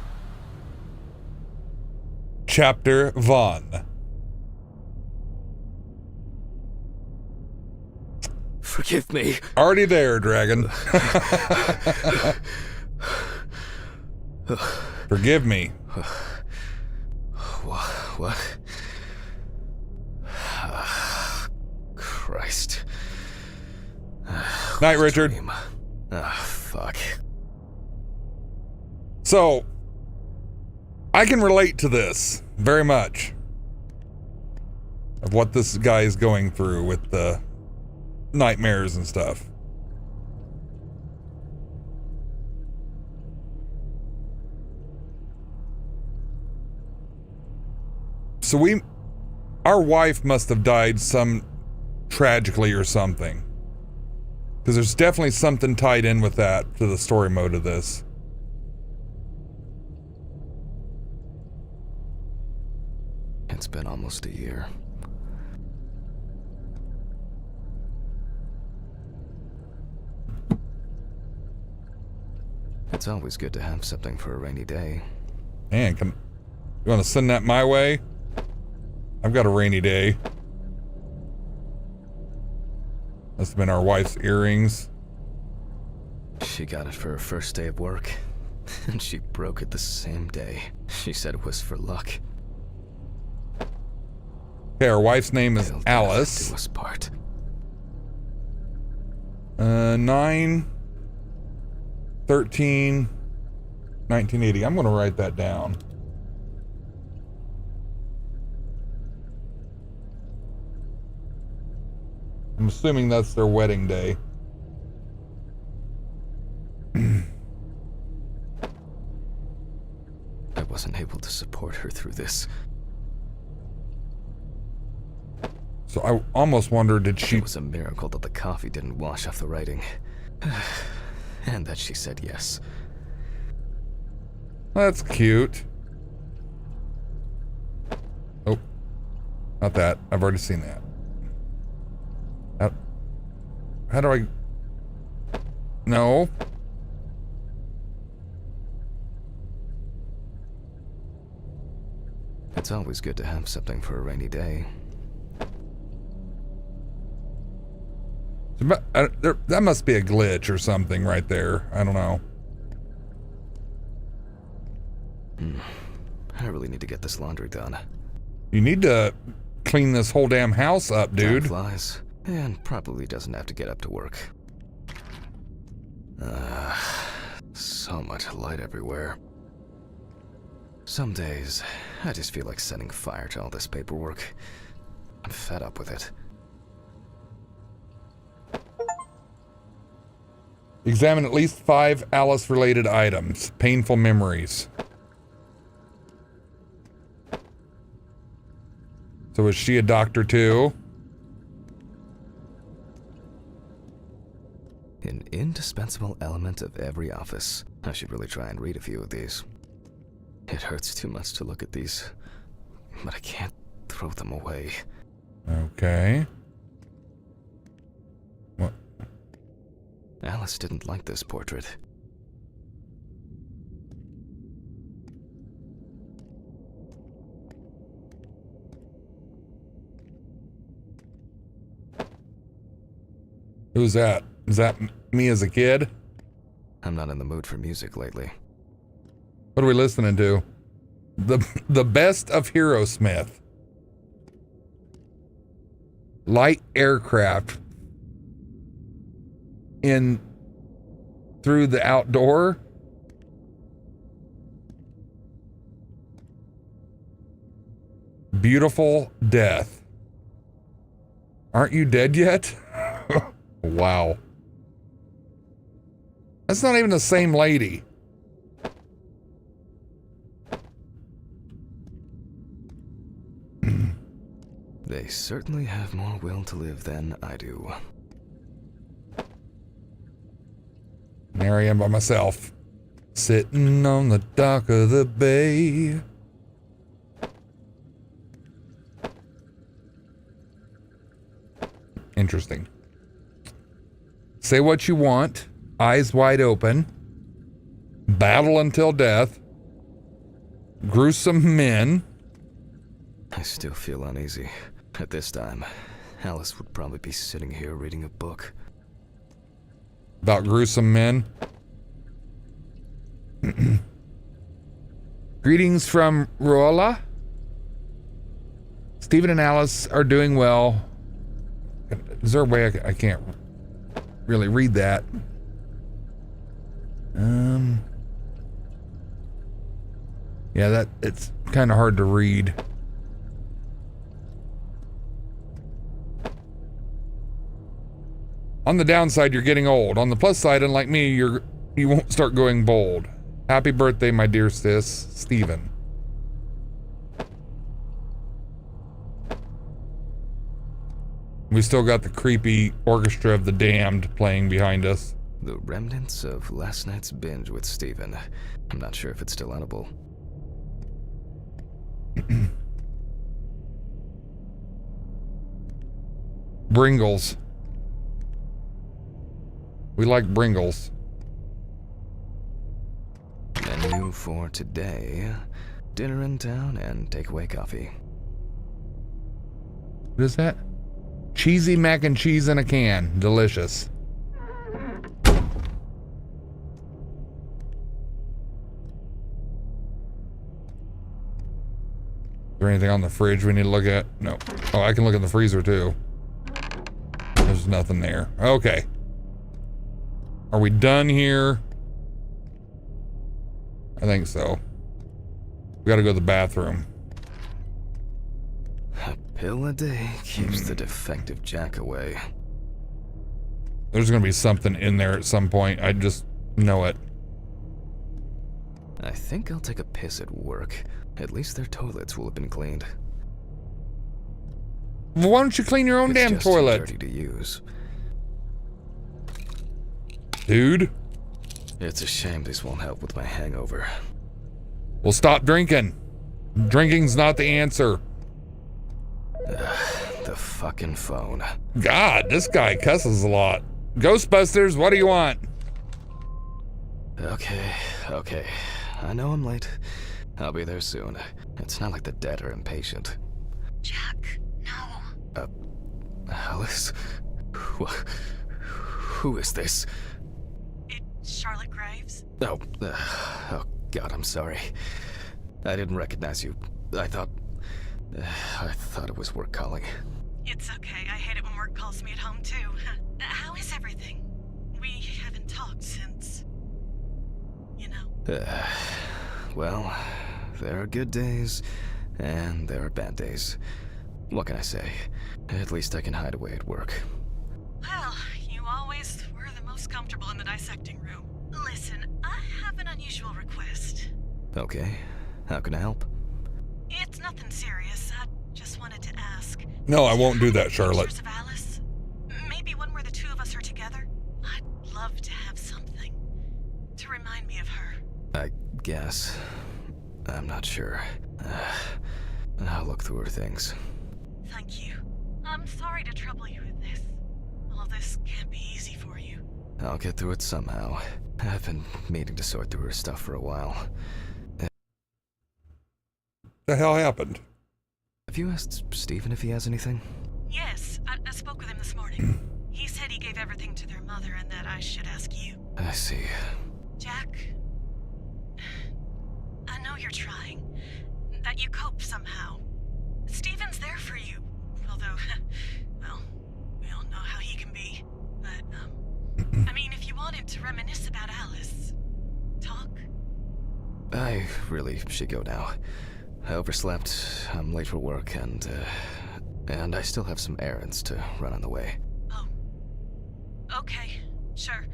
Chapter 1. Forgive me. Already there, Dragon. Forgive me. What? Christ. Night, Richard. Dream. Fuck. So, I can relate to this very much. Of what this guy is going through with the nightmares and stuff. So our wife must have died tragically or something. Because there's definitely something tied in with that to the story mode of this. It's been almost a year. It's always good to have something for a rainy day. Man, you want to send that my way? I've got a rainy day. Must have been our wife's earrings. She got it for her first day of work, and she broke it the same day. She said it was for luck. Okay, our wife's name is Till death Alice. do us part. 9/13/1980. I'm going to write that down. I'm assuming that's their wedding day. I wasn't able to support her through this. So I almost wondered, did she... It was a miracle that the coffee didn't wash off the writing. And that she said yes. That's cute. Oh, not that. I've already seen that. How do I... No. It's always good to have something for a rainy day. That must be a glitch or something right there. I don't know. I really need to get this laundry done. You need to clean this whole damn house up, dude. Time flies, and probably doesn't have to get up to work. So much light everywhere. Some days, I just feel like setting fire to all this paperwork. I'm fed up with it. Examine at least 5 Alice-related items. Painful memories. So is she a doctor too? An indispensable element of every office. I should really try and read a few of these. It hurts too much to look at these, but I can't throw them away. Okay. What? Alice didn't like this portrait. Who's that? Is that me as a kid? I'm not in the mood for music lately. What are we listening to? The best of Smith. Light aircraft in through the outdoor. Beautiful death. Aren't you dead yet? Wow. That's not even the same lady. They certainly have more will to live than I do. There I am by myself, sitting on the dock of the bay. Interesting. Say what you want, eyes wide open, battle until death, gruesome men. I still feel uneasy. At this time, Alice would probably be sitting here reading a book. About gruesome men. Greetings from Rolla. Stephen and Alice are doing well. Is there a way I can't really read that? Yeah, it's kind of hard to read. On the downside, you're getting old. On the plus side, unlike me, you won't start going bold. Happy birthday, my dear sis, Stephen. We still got the creepy Orchestra of the Damned playing behind us. The remnants of last night's binge with Stephen. I'm not sure if it's still edible. Bringles. We like Bringles. for today, dinner in town and takeaway coffee. What is that? Cheesy mac and cheese in a can. Delicious. Is there anything on the fridge we need to look at? No. Oh, I can look in the freezer too. There's nothing there. Okay. Are we done here? I think so. We gotta go to the bathroom. A pill a day keeps the defective Jack away. There's gonna be something in there at some point. I just know it. I think I'll take a piss at work. At least their toilets will have been cleaned. Well, why don't you clean your own It's damn just too toilet? dirty to use. Dude. It's a shame this won't help with my hangover. Well, stop drinking. Drinking's not the answer. The fucking phone. God, this guy cusses a lot. Ghostbusters, what do you want? Okay. I know I'm late. I'll be there soon. It's not like the dead are impatient. Jack, no. Alice? Who is this? It's Charlotte Graves. Oh God, I'm sorry. I didn't recognize you. I thought it was work calling. It's okay. I hate it when work calls me at home, too. How is everything? We haven't talked since... you know. Well, there are good days, and there are bad days. What can I say? At least I can hide away at work. Well, you always were the most comfortable in the dissecting room. Listen, I have an unusual request. Okay, how can I help? It's nothing serious. I just wanted to ask. No, I won't do that, Pictures Charlotte. of Alice? Maybe one where the two of us are together? I'd love to have something to remind me of her. I guess. I'm not sure. I'll look through her things. Thank you. I'm sorry to trouble you with this. All this can't be easy for you. I'll get through it somehow. I've been meaning to sort through her stuff for a while. The hell happened? Have you asked Stephen if he has anything? Yes, I spoke with him this morning. He said he gave everything to their mother and that I should ask you. I see. Jack, I know you're trying. That you cope somehow. Stephen's there for you. Although, well, we all know how he can be. But, I mean, if you wanted to reminisce about Alice, talk. I really should go now. I overslept, I'm late for work, and I still have some errands to run on the way. Oh. Okay, sure.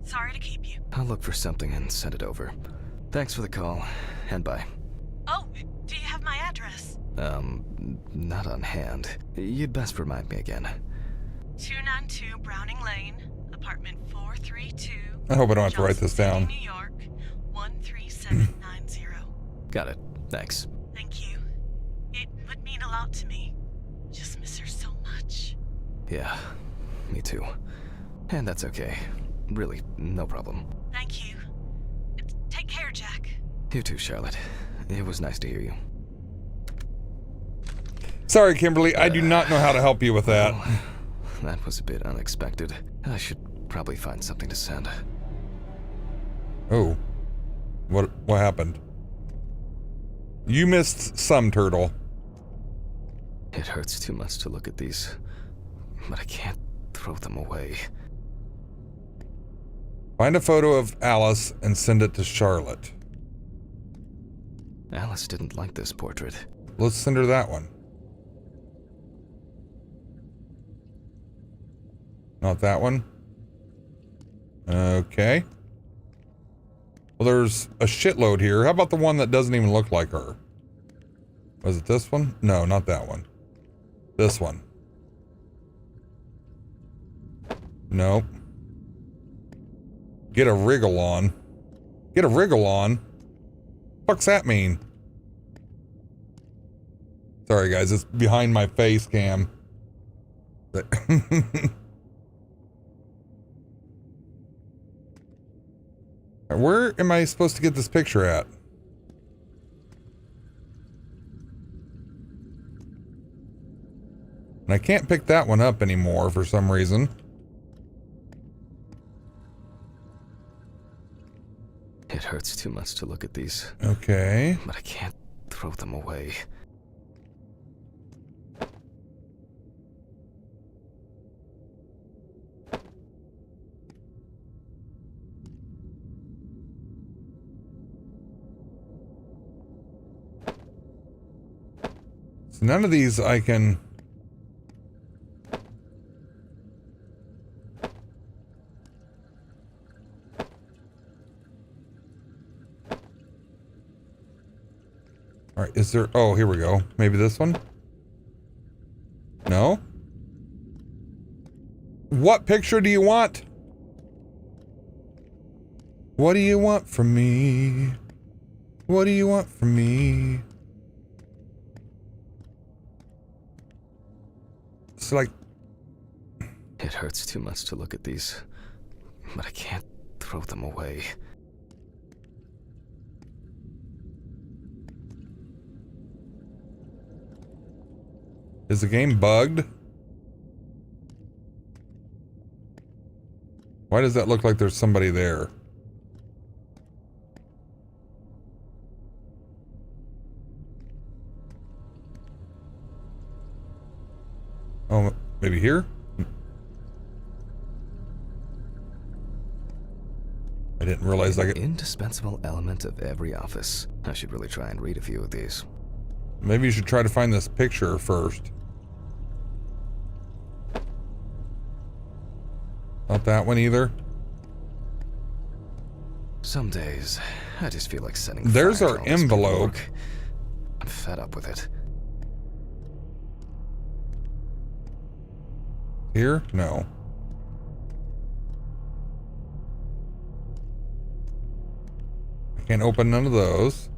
Sorry to keep you. I'll look for something and send it over. Thanks for the call, and bye. Oh, do you have my address? Not on hand. You'd best remind me again. 292 Browning Lane, apartment 432. I hope I don't have to write this Johnson down. City, New York, 13790. Got it. Thanks. Thank you. It would mean a lot to me. Just miss her so much. Yeah, me too. And that's okay. Really, no problem. Thank you. Take care, Jack. You too, Charlotte. It was nice to hear you. Sorry, Kimberly, I do not know how to help you with that. Well, that was a bit unexpected. I should probably find something to send. Oh. What happened? You missed some, Turtle. It hurts too much to look at these, but I can't throw them away. Find a photo of Alice and send it to Charlotte. Alice didn't like this portrait. Let's send her that one. Not that one. Okay. Well, there's a shitload here. How about the one that doesn't even look like her? Was it this one? No, not that one. This one. Nope. Get a wriggle on. Get a wriggle on? What's that mean? Sorry guys, it's behind my face cam. Where am I supposed to get this picture at? And I can't pick that one up anymore for some reason. It hurts too much to look at these. Okay. But I can't throw them away. So none of these I can... Alright, is there... Oh, here we go. Maybe this one? No? What picture do you want? What do you want from me? What do you want from me? It's like... It hurts too much to look at these, but I can't throw them away. Is the game bugged? Why does that look like there's somebody there? Oh, maybe here? I didn't realize I could... Indispensable element of every office. I should really try and read a few of these. Maybe you should try to find this picture first. Not that one either. Some days, I just feel like setting There's fire our to all this envelope. paperwork. I'm fed up with it. Here? No. I can't open none of those.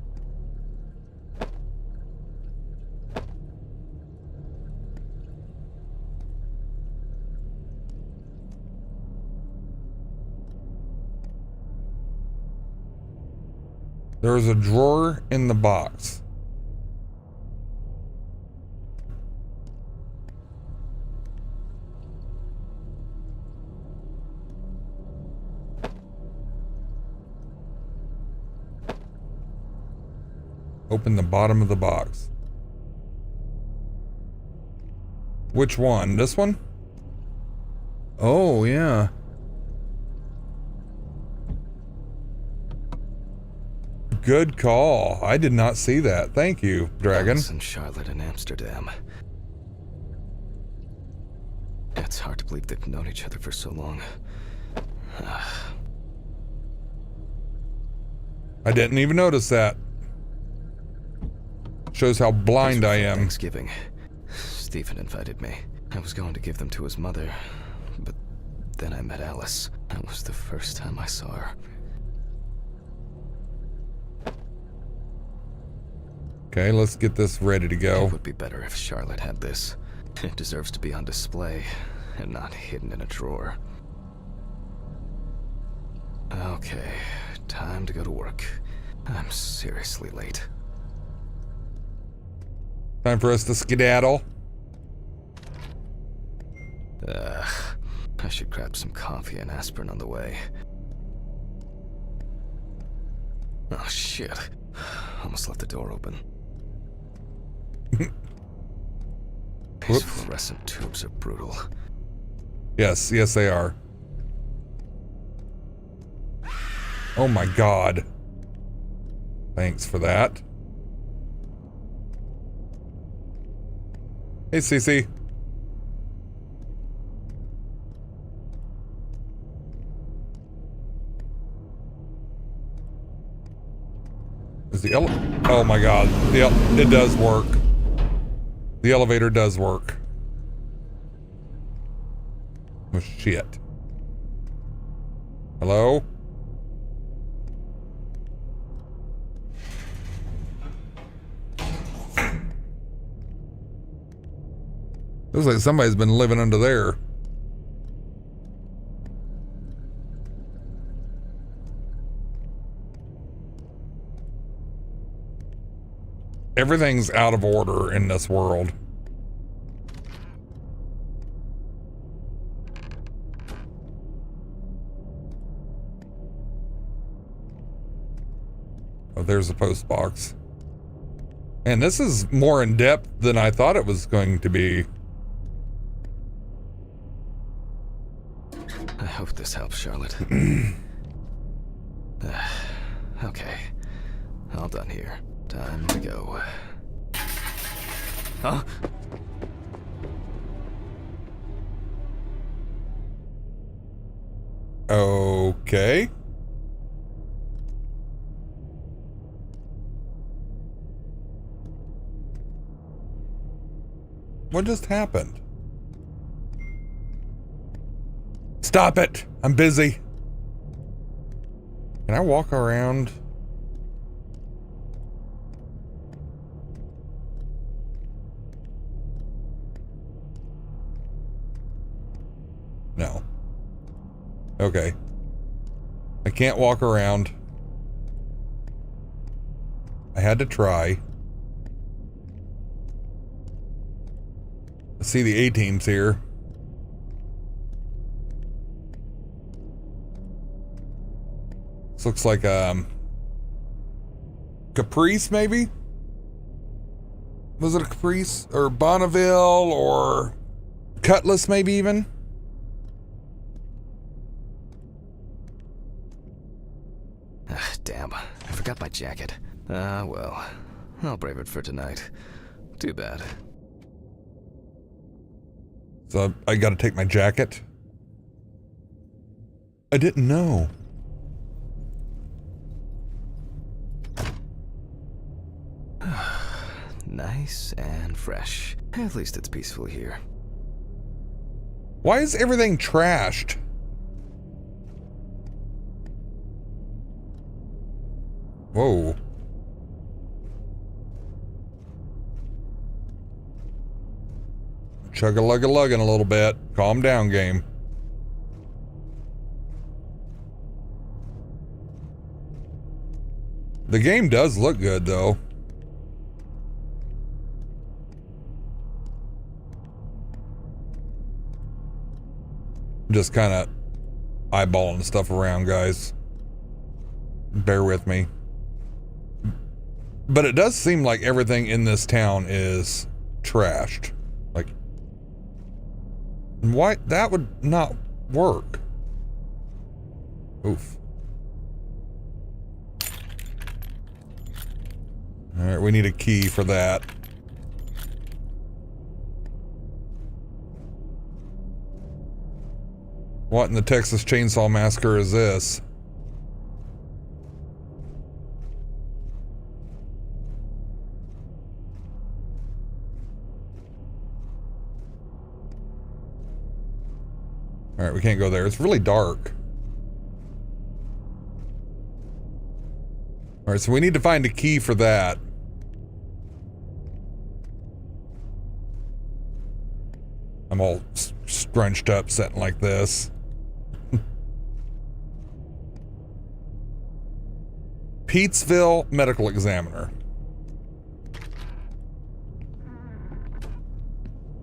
There is a drawer in the box. Open the bottom of the box. Which one? This one? Oh, yeah. Good call. I did not see that. Thank you, Dragon. Alice and Charlotte in Amsterdam. It's hard to believe they've known each other for so long. I didn't even notice that. Shows how blind I am. Thanksgiving. Stephen invited me. I was going to give them to his mother, but then I met Alice. That was the first time I saw her. Okay, let's get this ready to go. It would be better if Charlotte had this. It deserves to be on display and not hidden in a drawer. Okay, time to go to work. I'm seriously late. Time for us to skedaddle. I should grab some coffee and aspirin on the way. Oh shit. Almost left the door open. These Whoops. fluorescent tubes are brutal. Yes, yes they are. Oh my god. Thanks for that. Hey, Cece. Is the oh my god. It does work. The elevator does work. Oh shit. Hello? Looks like somebody's been living under there. Everything's out of order in this world. Oh, there's the post box. And this is more in depth than I thought it was going to be. I hope this helps, Charlotte. Okay. All done here. Time to go. Huh? Okay. What just happened? Stop it! I'm busy. Can I walk around? No. Okay. I can't walk around. I had to try. I see the A-teams here. This looks like Caprice, maybe? Was it a Caprice? Or Bonneville, or Cutlass, maybe even? Damn, I forgot my jacket. Ah, well. I'll brave it for tonight. Too bad. So I gotta take my jacket? I didn't know. Nice and fresh. At least it's peaceful here. Why is everything trashed? Whoa. Chug-a-lug-a-lugging a little bit. Calm down, game. The game does look good, though. Just kind of eyeballing stuff around, guys. Bear with me. But it does seem like everything in this town is trashed. Like, why? That would not work. Oof. Alright, we need a key for that. What in the Texas Chainsaw Massacre is this? Alright, we can't go there. It's really dark. Alright, so we need to find a key for that. I'm all scrunched up, sitting like this. Peatsville Medical Examiner.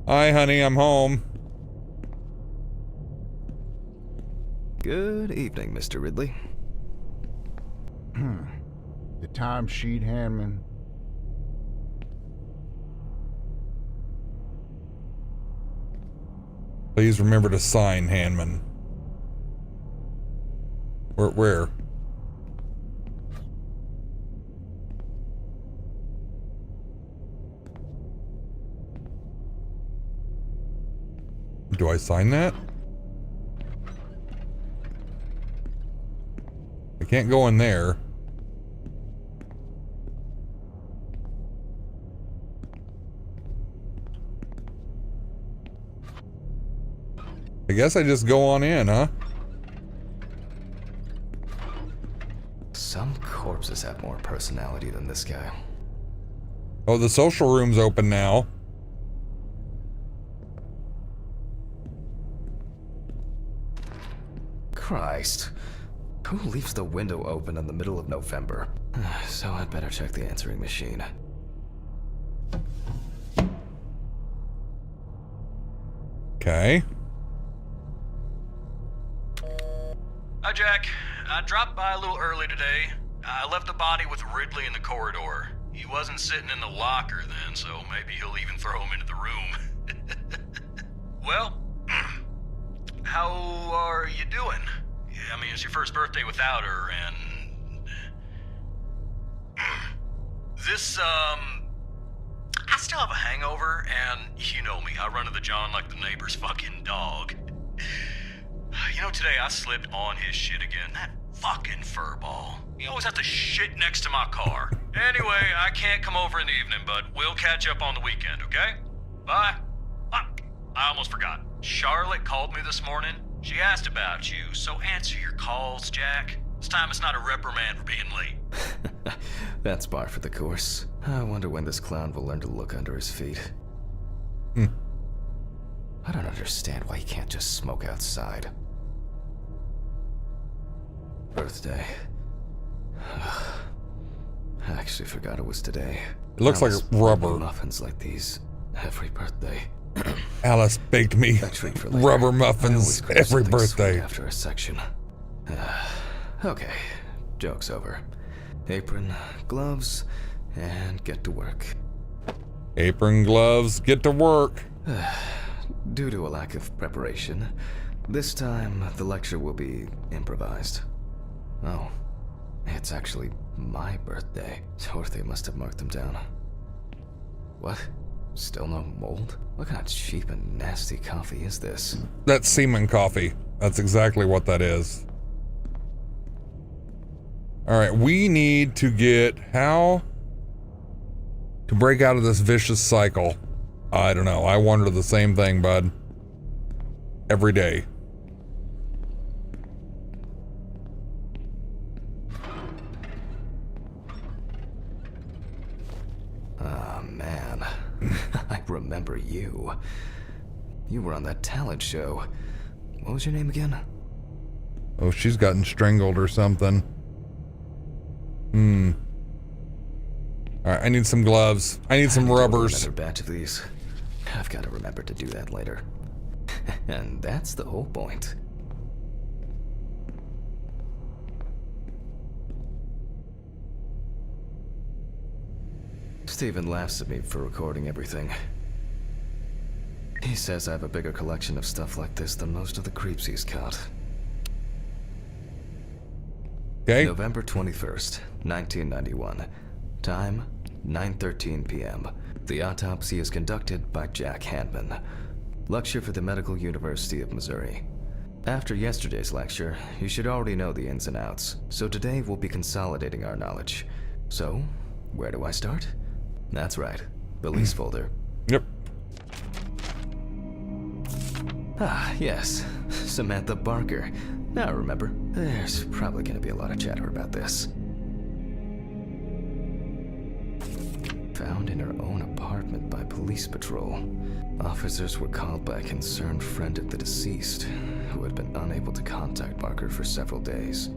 Hi, honey, I'm home. Good evening, Mr. Ridley. The timesheet, Handman. Please remember to sign, Handman. Where? Do I sign that? I can't go in there. I guess I just go on in, huh? Some corpses have more personality than this guy. Oh, the social room's open now. Christ. Who leaves the window open in the middle of November? So I'd better check the answering machine. Okay. Hi, Jack. I dropped by a little early today. I left the body with Ridley in the corridor. He wasn't sitting in the locker then, so maybe he'll even throw him into the room. Well, how are you doing? I mean, it's your first birthday without her, and... This, I still have a hangover, and you know me, I run to the John like the neighbor's fucking dog. You know, today I slipped on his shit again. That fucking furball. He always has to shit next to my car. Anyway, I can't come over in the evening, but we'll catch up on the weekend, okay? Bye. I almost forgot. Charlotte called me this morning. She asked about you, so answer your calls, Jack. This time it's not a reprimand for being late. That's par for the course. I wonder when this clown will learn to look under his feet. I don't understand why he can't just smoke outside. Birthday. I actually forgot it was today. It looks like rubber. Muffins like these every birthday. Alice baked me A treat for later. rubber I muffins always crave every something sweet birthday. after a section. Okay, joke's over. Apron, gloves, and get to work. Apron, gloves, get to work. Due to a lack of preparation, this time the lecture will be improvised. Oh, it's actually my birthday, or they must have marked them down. What? Still no mold? What kind of cheap and nasty coffee is this? That's semen coffee. That's exactly what that is. All right, we need to get how to break out of this vicious cycle. I don't know. I wonder the same thing, bud. Every day. Ah, man. I remember you. You were on that talent show. What was your name again? Oh, she's gotten strangled or something. All right, I need some gloves. I need some rubbers. Another batch of these. I've got to remember to do that later. And that's the whole point. Steven laughs at me for recording everything. He says I have a bigger collection of stuff like this than most of the creeps he's caught. Okay. November 21st, 1991. Time, 9:13 p.m. The autopsy is conducted by Jack Hanman. Lecture for the Medical University of Missouri. After yesterday's lecture, you should already know the ins and outs, so today we'll be consolidating our knowledge. So, where do I start? That's right, the lease folder. Yep. Ah, yes, Samantha Barker. Now remember, there's probably gonna be a lot of chatter about this. Found in her own apartment by police patrol. Officers were called by a concerned friend of the deceased, who had been unable to contact Barker for several days.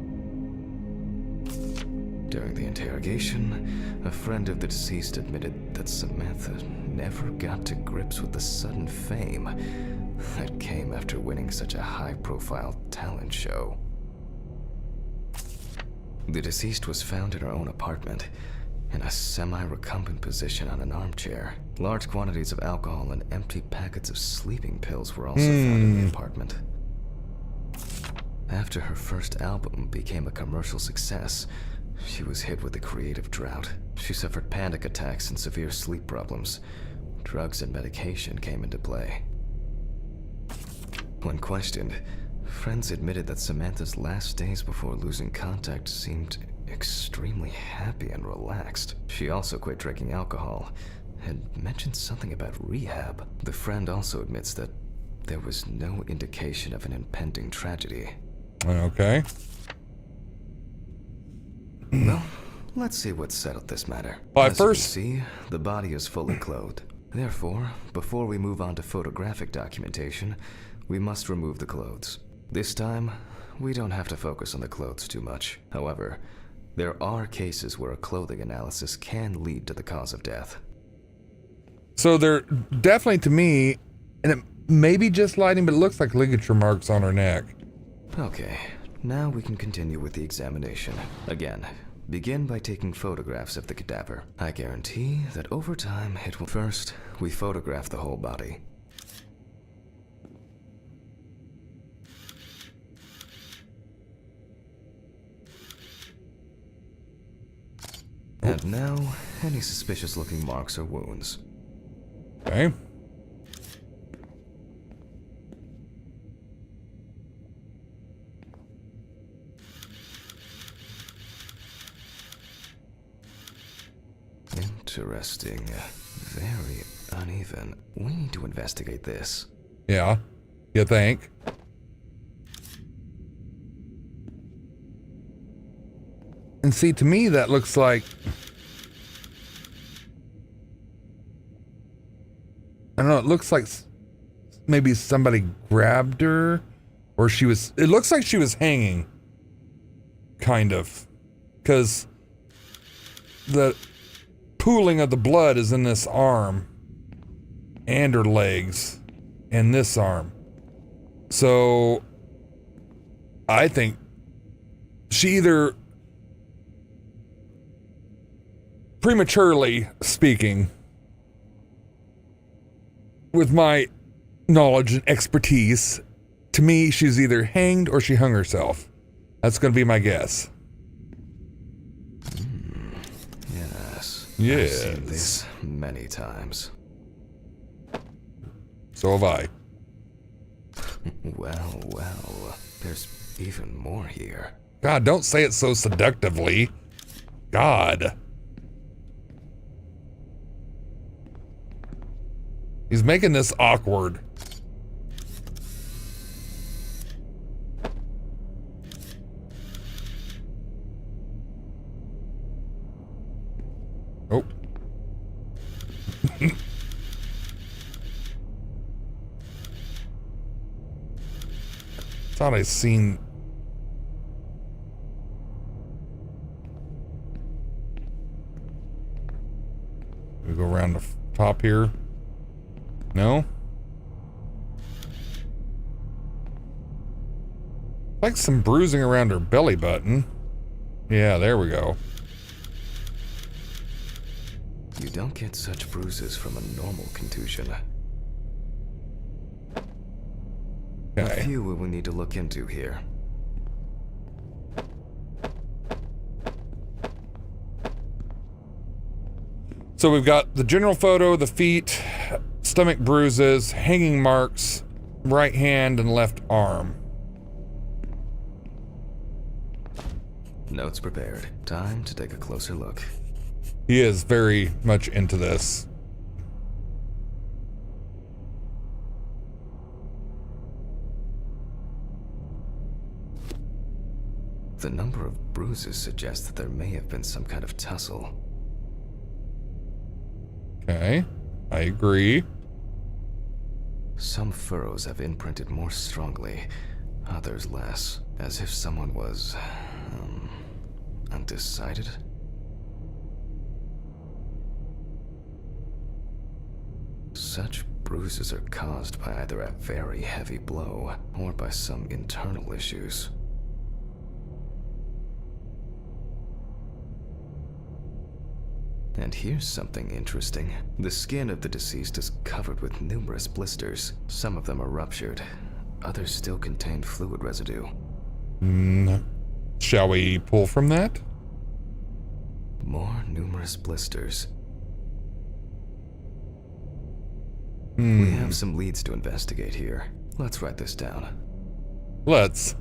During the interrogation, a friend of the deceased admitted that Samantha never got to grips with the sudden fame that came after winning such a high-profile talent show. The deceased was found in her own apartment, in a semi-recumbent position on an armchair. Large quantities of alcohol and empty packets of sleeping pills were also found in the apartment. After her first album became a commercial success, she was hit with a creative drought. She suffered panic attacks and severe sleep problems. Drugs and medication came into play. When questioned, friends admitted that Samantha's last days before losing contact seemed extremely happy and relaxed. She also quit drinking alcohol and mentioned something about rehab. The friend also admits that there was no indication of an impending tragedy. Okay. Well, let's see what settled this matter. Well, at As you can first- see, the body is fully clothed. Therefore, before we move on to photographic documentation, we must remove the clothes. This time, we don't have to focus on the clothes too much. However, there are cases where a clothing analysis can lead to the cause of death. So they're definitely, to me, and maybe just lighting, but it looks like ligature marks on her neck. Okay, now we can continue with the examination. Again, begin by taking photographs of the cadaver. I guarantee that over time it will... First, we photograph the whole body. And now, any suspicious-looking marks or wounds. Okay. Interesting. Very uneven. We need to investigate this. Yeah. You think? And see, to me, that looks like... I don't know, it looks like maybe somebody grabbed her, or she was... It looks like she was hanging. Kind of. Because the pooling of the blood is in this arm, and her legs, and this arm. So, I think she either... Prematurely speaking, with my knowledge and expertise, to me, she's either hanged or she hung herself. That's going to be my guess. Yes. Yes. I've seen this many times. So have I. Well, well. There's even more here. God, don't say it so seductively. God. He's making this awkward. Oh. Thought I seen... We go around the top here. No? Like some bruising around her belly button. Yeah, there we go. You don't get such bruises from a normal contusion. Okay. A few we will need to look into here. So we've got the general photo, the feet, stomach bruises, hanging marks, right hand and left arm. Notes prepared. Time to take a closer look. He is very much into this. The number of bruises suggests that there may have been some kind of tussle. Okay, I agree. Some furrows have imprinted more strongly, others less, as if someone was, undecided. Such bruises are caused by either a very heavy blow or by some internal issues. And here's something interesting. The skin of the deceased is covered with numerous blisters. Some of them are ruptured. Others still contain fluid residue. Shall we pull from that? More numerous blisters. Hmm. We have some leads to investigate here. Let's write this down. Let's.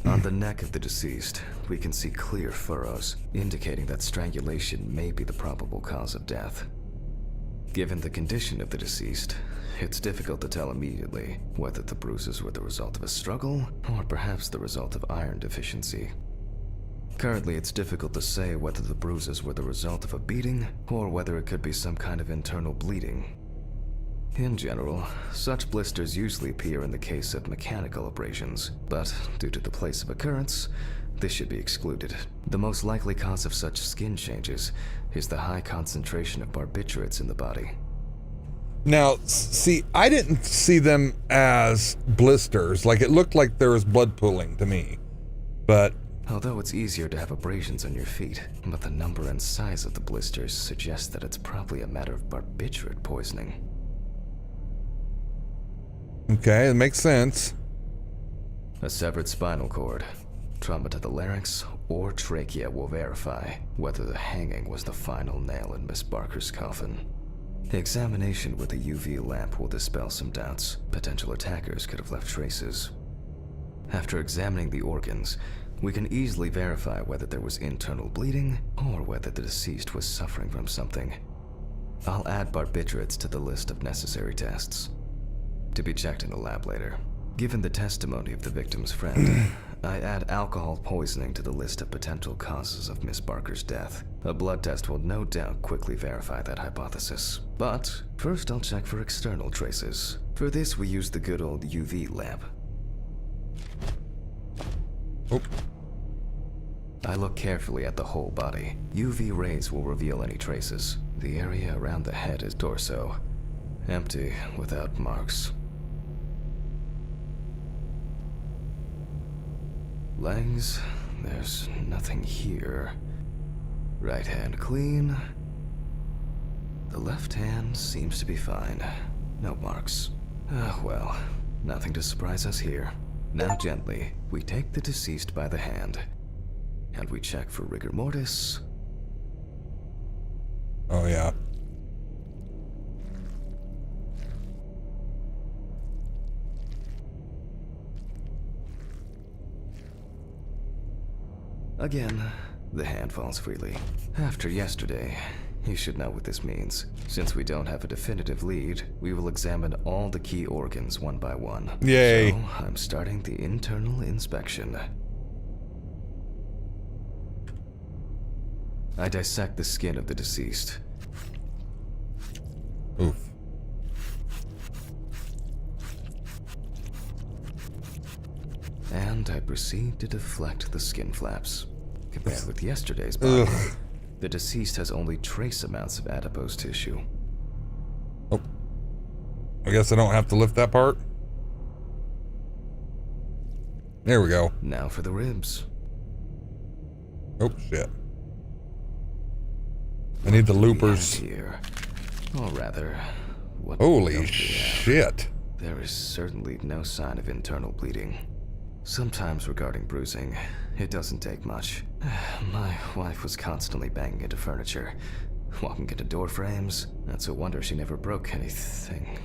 On the neck of the deceased, we can see clear furrows, indicating that strangulation may be the probable cause of death. Given the condition of the deceased, it's difficult to tell immediately whether the bruises were the result of a struggle or perhaps the result of iron deficiency. Currently, it's difficult to say whether the bruises were the result of a beating or whether it could be some kind of internal bleeding. In general, such blisters usually appear in the case of mechanical abrasions, but due to the place of occurrence, This should be excluded. The most likely cause of such skin changes is the high concentration of barbiturates in the body. Now, see, I didn't see them as blisters. Like, it looked like there was blood pooling to me. But Although it's easier to have abrasions on your feet, but the number and size of the blisters suggests that it's probably a matter of barbiturate poisoning. okay, it makes sense. A severed spinal cord, trauma to the larynx, or trachea will verify whether the hanging was the final nail in Miss Barker's coffin. The examination with a UV lamp will dispel some doubts. Potential attackers could have left traces. After examining the organs, we can easily verify whether there was internal bleeding or whether the deceased was suffering from something. I'll add barbiturates to the list of necessary tests, to be checked in the lab later. Given the testimony of the victim's friend, I add alcohol poisoning to the list of potential causes of Miss Barker's death. A blood test will no doubt quickly verify that hypothesis. But first I'll check for external traces. For this we use the good old UV lamp. Oh. I look carefully at the whole body. UV rays will reveal any traces. The area around the head is torso. Empty, without marks. Legs, there's nothing here. Right hand clean. The left hand seems to be fine. No marks. Well, nothing to surprise us here. Now gently, we take the deceased by the hand, and we check for rigor mortis. Oh, yeah. Again, the hand falls freely. After yesterday, you should know what this means. Since we don't have a definitive lead, we will examine all the key organs one by one. Yay. So, I'm starting the internal inspection. I dissect the skin of the deceased. Oof. And I proceed to deflect the skin flaps. Compared with yesterday's body, the deceased has only trace amounts of adipose tissue. Oh. I guess I don't have to lift that part. There we go. Now for the ribs. Oh, shit. I need the loopers. Here. Or rather, what Holy don't we have? shit. There is certainly no sign of internal bleeding. Sometimes regarding bruising, it doesn't take much. My wife was constantly banging into furniture, walking into door frames. That's a wonder she never broke anything.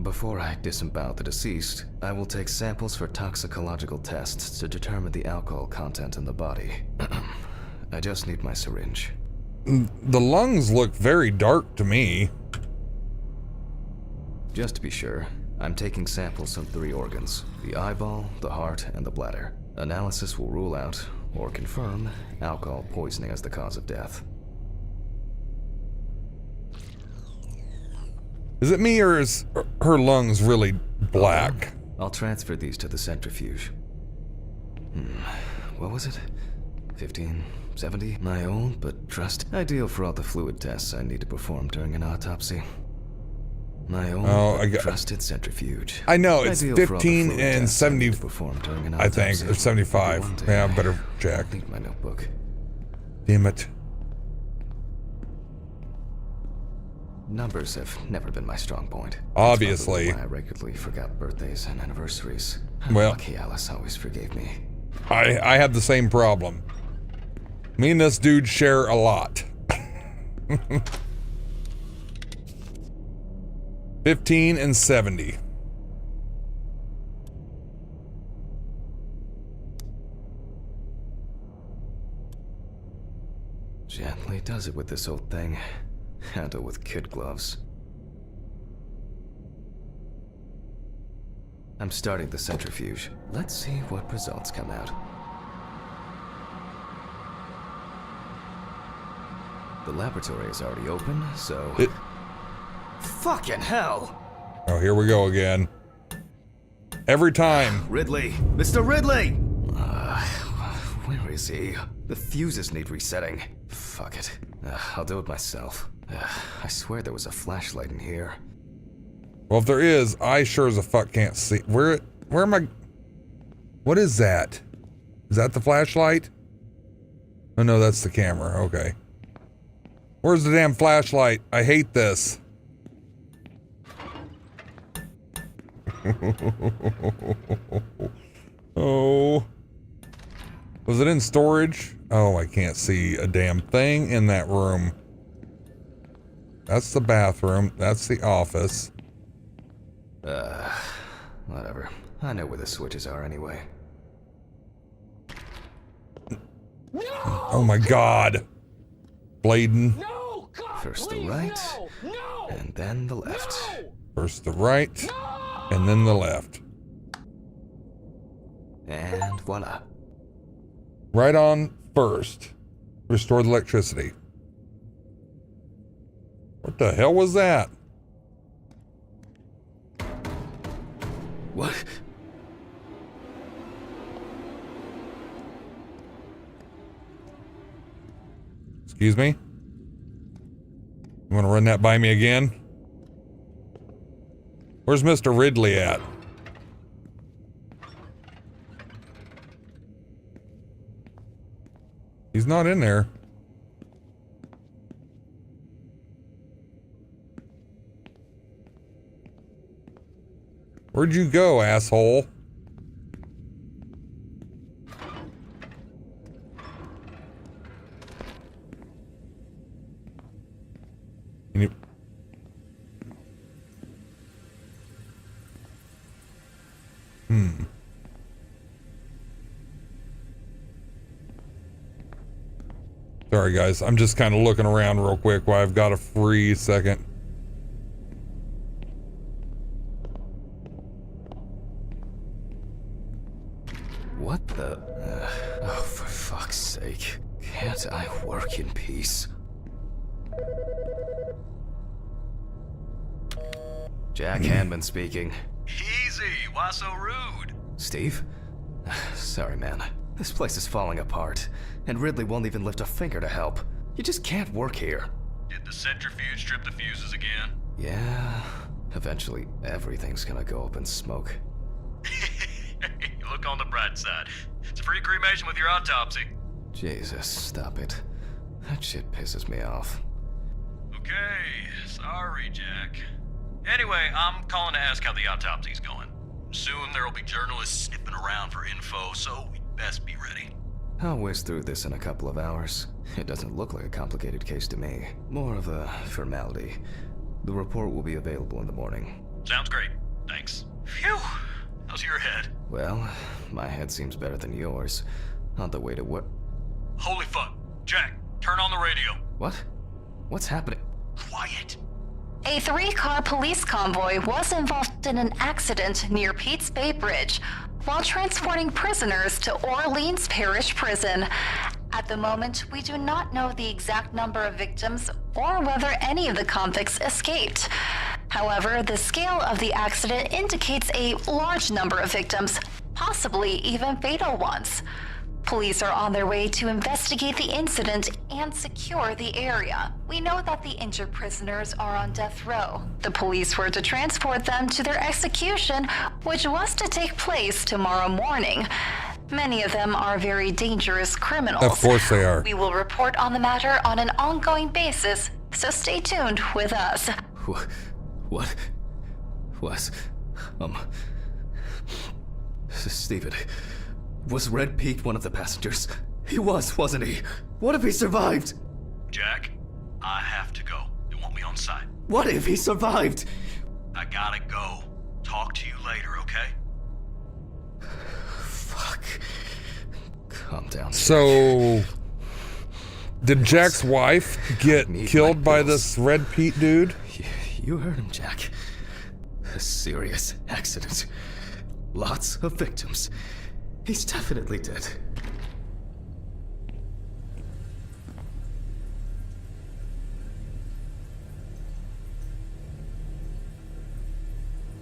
Before I disembowel the deceased, I will take samples for toxicological tests to determine the alcohol content in the body. I just need my syringe. The lungs look very dark to me. Just to be sure, I'm taking samples from 3 organs: the eyeball, the heart, and the bladder. Analysis will rule out, or confirm, alcohol poisoning as the cause of death. Is it me or is her lungs really black? I'll transfer these to the centrifuge. What was it? 1570? My old but trusted. Ideal for all the fluid tests I need to perform during an autopsy. My own trusted centrifuge. I know, it's Ideal for all the 15 fluid and tests I need 70, to perform during an I think, autopsy. or 75. One day, Yeah, I better check. Need my notebook. Damn it. Numbers have never been my strong point. Obviously. That's probably why I regularly forgot birthdays and anniversaries. Well. Lucky Alice always forgave me. I have the same problem. Me and this dude share a lot. 15 and 70. Gently does it with this old thing. Handle with kid gloves. I'm starting the centrifuge. Let's see what results come out. The laboratory is already open, so... Fucking hell! Oh, here we go again. Every time. Ridley! Mr. Ridley! Where is he? The fuses need resetting. Fuck it. I'll do it myself. I swear there was a flashlight in here. Well, if there is, I sure as a fuck can't see. Where am I? What is that? Is that the flashlight? Oh no, that's the camera. Okay. Where's the damn flashlight? I hate this. Oh. Was it in storage? Oh, I can't see a damn thing in that room. That's the bathroom. That's the office. Whatever. I know where the switches are anyway. No! Oh my god. Bladen. No! God, First the please, right, no! No! and then the left. No! First the right, No! and then the left. And voila. Right on first. Restore the electricity. What the hell was that? What? Excuse me? You want to run that by me again? Where's Mr. Ridley at? He's not in there. Where'd you go, asshole? Can you... Sorry guys, I'm just kind of looking around real quick while I've got a free second. What the? Oh, for fuck's sake. Can't I work in peace? Jack Hanman speaking. Easy, why so rude? Steve? Sorry, man. This place is falling apart, and Ridley won't even lift a finger to help. You just can't work here. Did the centrifuge trip the fuses again? Yeah, eventually everything's gonna go up in smoke. Look on the bright side. It's a free cremation with your autopsy. Jesus, stop it. That shit pisses me off. Okay, sorry, Jack. Anyway, I'm calling to ask how the autopsy's going. Soon there'll be journalists sniffing around for info, so we'd best be ready. I'll whiz through this in a couple of hours. It doesn't look like a complicated case to me. More of a formality. The report will be available in the morning. Sounds great. Thanks. Phew. How's your head? Well, my head seems better than yours. On the way to work. Holy fuck. Jack, turn on the radio. What? What's happening? Quiet. A 3-car police convoy was involved in an accident near Pete's Bay Bridge while transporting prisoners to Orleans Parish Prison. At the moment, we do not know the exact number of victims or whether any of the convicts escaped. However, the scale of the accident indicates a large number of victims, possibly even fatal ones. Police are on their way to investigate the incident and secure the area. We know that the injured prisoners are on death row. The police were to transport them to their execution, which was to take place tomorrow morning. Many of them are very dangerous criminals. Of course they are. We will report on the matter on an ongoing basis, so stay tuned with us. What? Was... Stephen... Was Red Pete one of the passengers? He was, wasn't he? What if he survived? Jack, I have to go. You want me on site? What if he survived? I gotta go. Talk to you later, okay? Fuck. Calm down. So, did Jack's wife get killed by this Red Pete dude? You heard him, Jack. A serious accident. Lots of victims. He's definitely dead.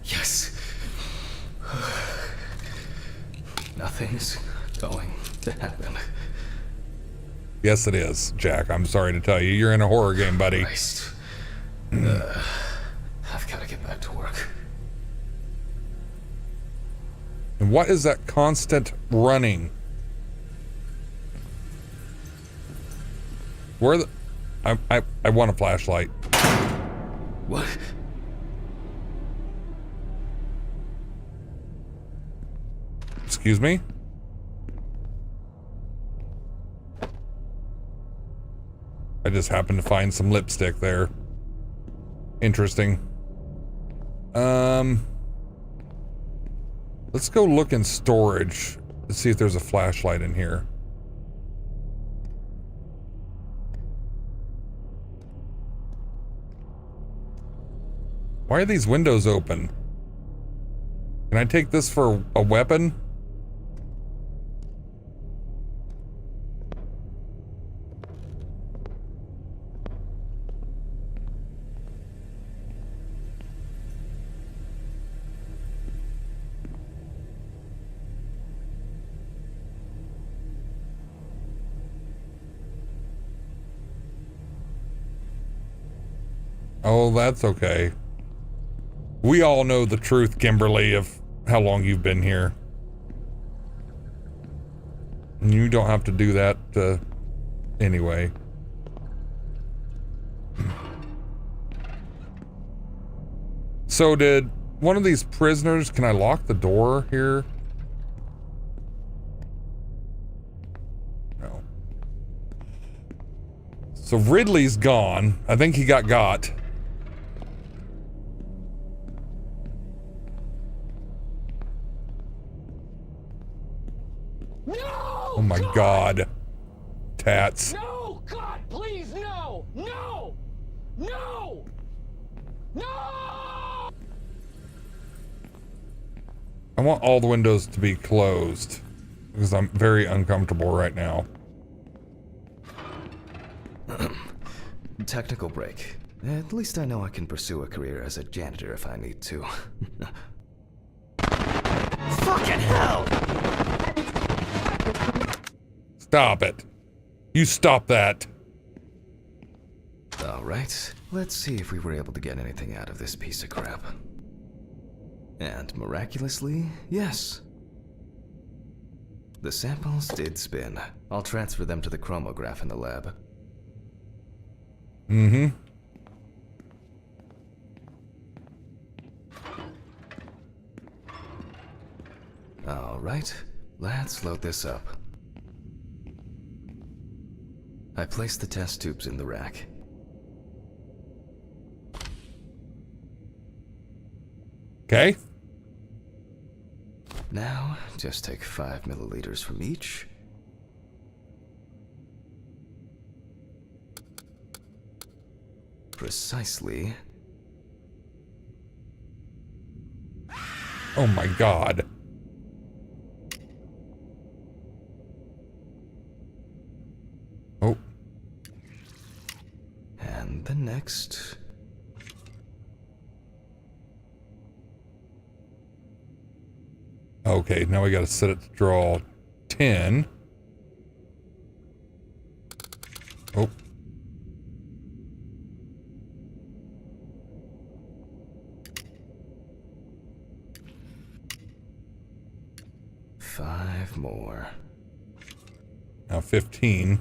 Yes. Nothing's going to happen. Yes, it is, Jack. I'm sorry to tell you. You're in a horror game, buddy. Christ. I've got to get back to work. And what is that constant running? Where the... I want a flashlight. What? Excuse me? I just happened to find some lipstick there. Interesting. Let's go look in storage to see if there's a flashlight in here. Why are these windows open? Can I take this for a weapon? Oh, that's okay. We all know the truth, Kimberly, of how long you've been here. You don't have to do that anyway. So did one of these prisoners, can I lock the door here? No. So Ridley's gone. I think he got. No! Oh my God. Tats. No! God, please, no! No! No! No! I want all the windows to be closed because I'm very uncomfortable right now. Technical break. At least I know I can pursue a career as a janitor if I need to. Fucking hell! Stop it. You stop that. Alright, let's see if we were able to get anything out of this piece of crap. And miraculously, yes. The samples did spin. I'll transfer them to the chromograph in the lab. Mm-hmm. Alright, let's load this up. I placed the test tubes in the rack. Okay. Now, just take 5 milliliters from each. Precisely. Oh my God. Oh. And the next. Okay, now we gotta set it to draw 10. Oh. Five more. Now 15.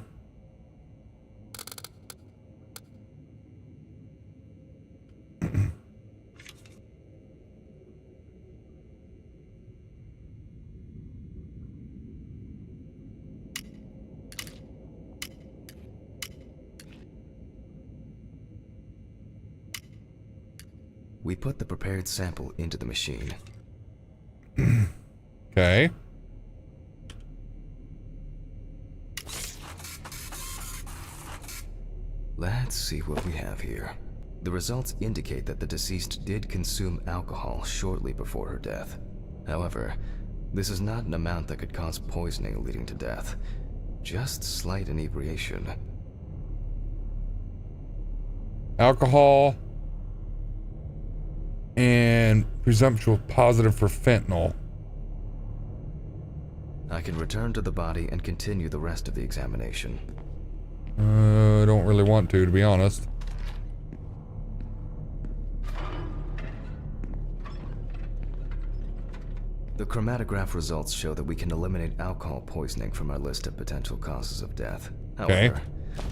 We put the prepared sample into the machine. Okay. Let's see what we have here. The results indicate that the deceased did consume alcohol shortly before her death. However, this is not an amount that could cause poisoning leading to death. Just slight inebriation. Alcohol and presumptual positive for fentanyl. I can return to the body and continue the rest of the examination. I don't really want to be honest. The chromatograph results show that we can eliminate alcohol poisoning from our list of potential causes of death. However,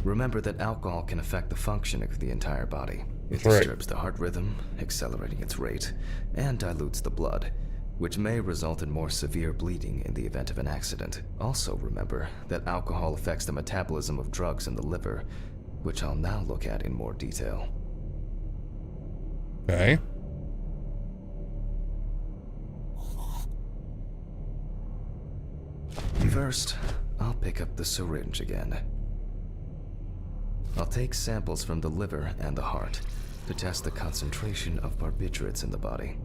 remember that alcohol can affect the functioning of the entire body. It disturbs the heart rhythm, accelerating its rate, and dilutes the blood, which may result in more severe bleeding in the event of an accident. Also remember that alcohol affects the metabolism of drugs in the liver, which I'll now look at in more detail. Okay. First, I'll pick up the syringe again. I'll take samples from the liver and the heart to test the concentration of barbiturates in the body.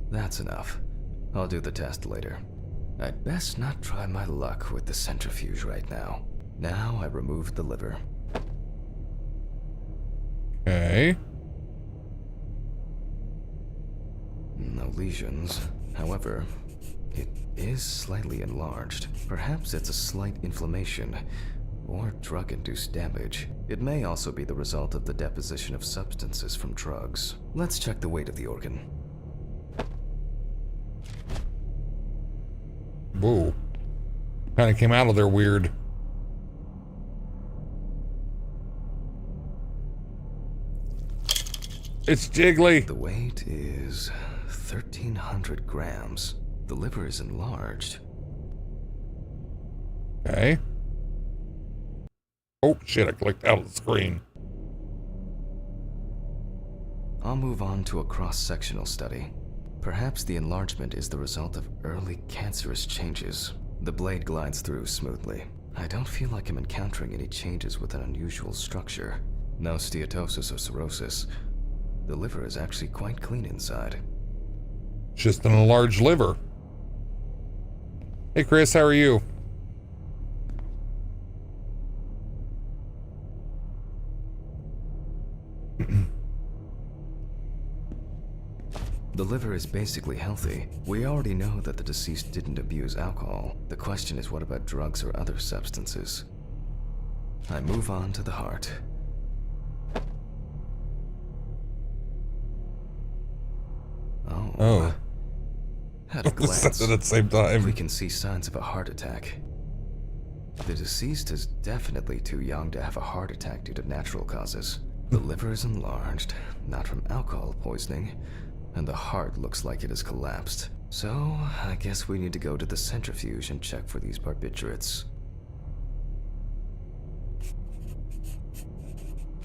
That's enough. I'll do the test later. I'd best not try my luck with the centrifuge right now. Now I remove the liver. Okay. No lesions. However, it is slightly enlarged. Perhaps it's a slight inflammation or drug-induced damage. It may also be the result of the deposition of substances from drugs. Let's check the weight of the organ. Whoa. Kind of came out of there weird. It's jiggly. The weight is 1,300 grams. The liver is enlarged. Okay. Oh shit, I clicked out of the screen. I'll move on to a cross-sectional study. Perhaps the enlargement is the result of early cancerous changes. The blade glides through smoothly. I don't feel like I'm encountering any changes with an unusual structure. No steatosis or cirrhosis. The liver is actually quite clean inside. Just an enlarged liver. Hey Chris, how are you? The liver is basically healthy. We already know that the deceased didn't abuse alcohol. The question is, what about drugs or other substances? I move on to the heart. Oh. At a glance, At the same time. we can see signs of a heart attack. The deceased is definitely too young to have a heart attack due to natural causes. The liver is enlarged, not from alcohol poisoning, and the heart looks like it has collapsed. So, I guess we need to go to the centrifuge and check for these barbiturates.